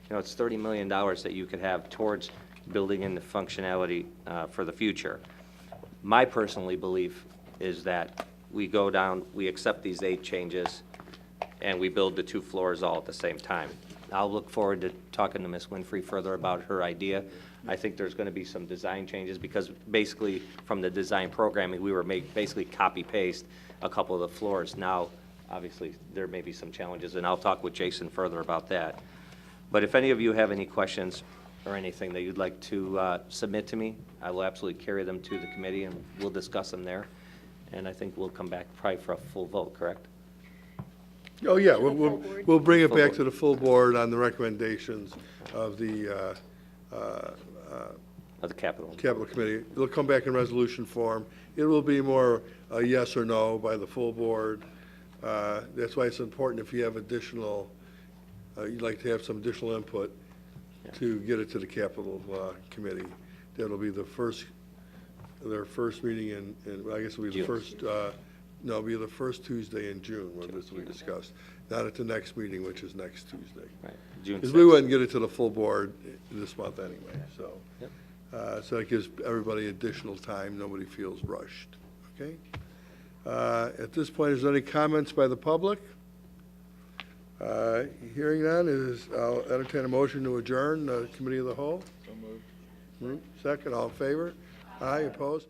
It's $30 million that you could have towards building in the functionality for the future. My personal belief is that we go down, we accept these 8 changes, and we build the 2 floors all at the same time. I'll look forward to talking to Ms. Winfrey further about her idea. I think there's going to be some design changes because basically from the design programming, we were basically copy-paste a couple of the floors. Now, obviously, there may be some challenges, and I'll talk with Jason further about that. But if any of you have any questions or anything that you'd like to submit to me, I will absolutely carry them to the committee, and we'll discuss them there. And I think we'll come back probably for a full vote, correct? Oh, yeah, we'll bring it back to the full board on the recommendations of the Of the capital. Capital Committee. It'll come back in resolution form. It will be more a yes or no by the full board. That's why it's important if you have additional, you'd like to have some additional input to get it to the Capital Committee. That'll be their first meeting in I guess it'll be the June. first, no, it'll be the first Tuesday in June when this will be discussed. Not at the next meeting, which is next Tuesday. Right, June Because we 6th. wouldn't get it to the full board this month anyway, so. Yep. So it gives everybody additional time, nobody feels rushed, okay? At this point, is there any comments by the public? Hearing none, I'll entertain a motion to adjourn the Committee of the Whole. So moved. Second, all in favor? Aye, opposed?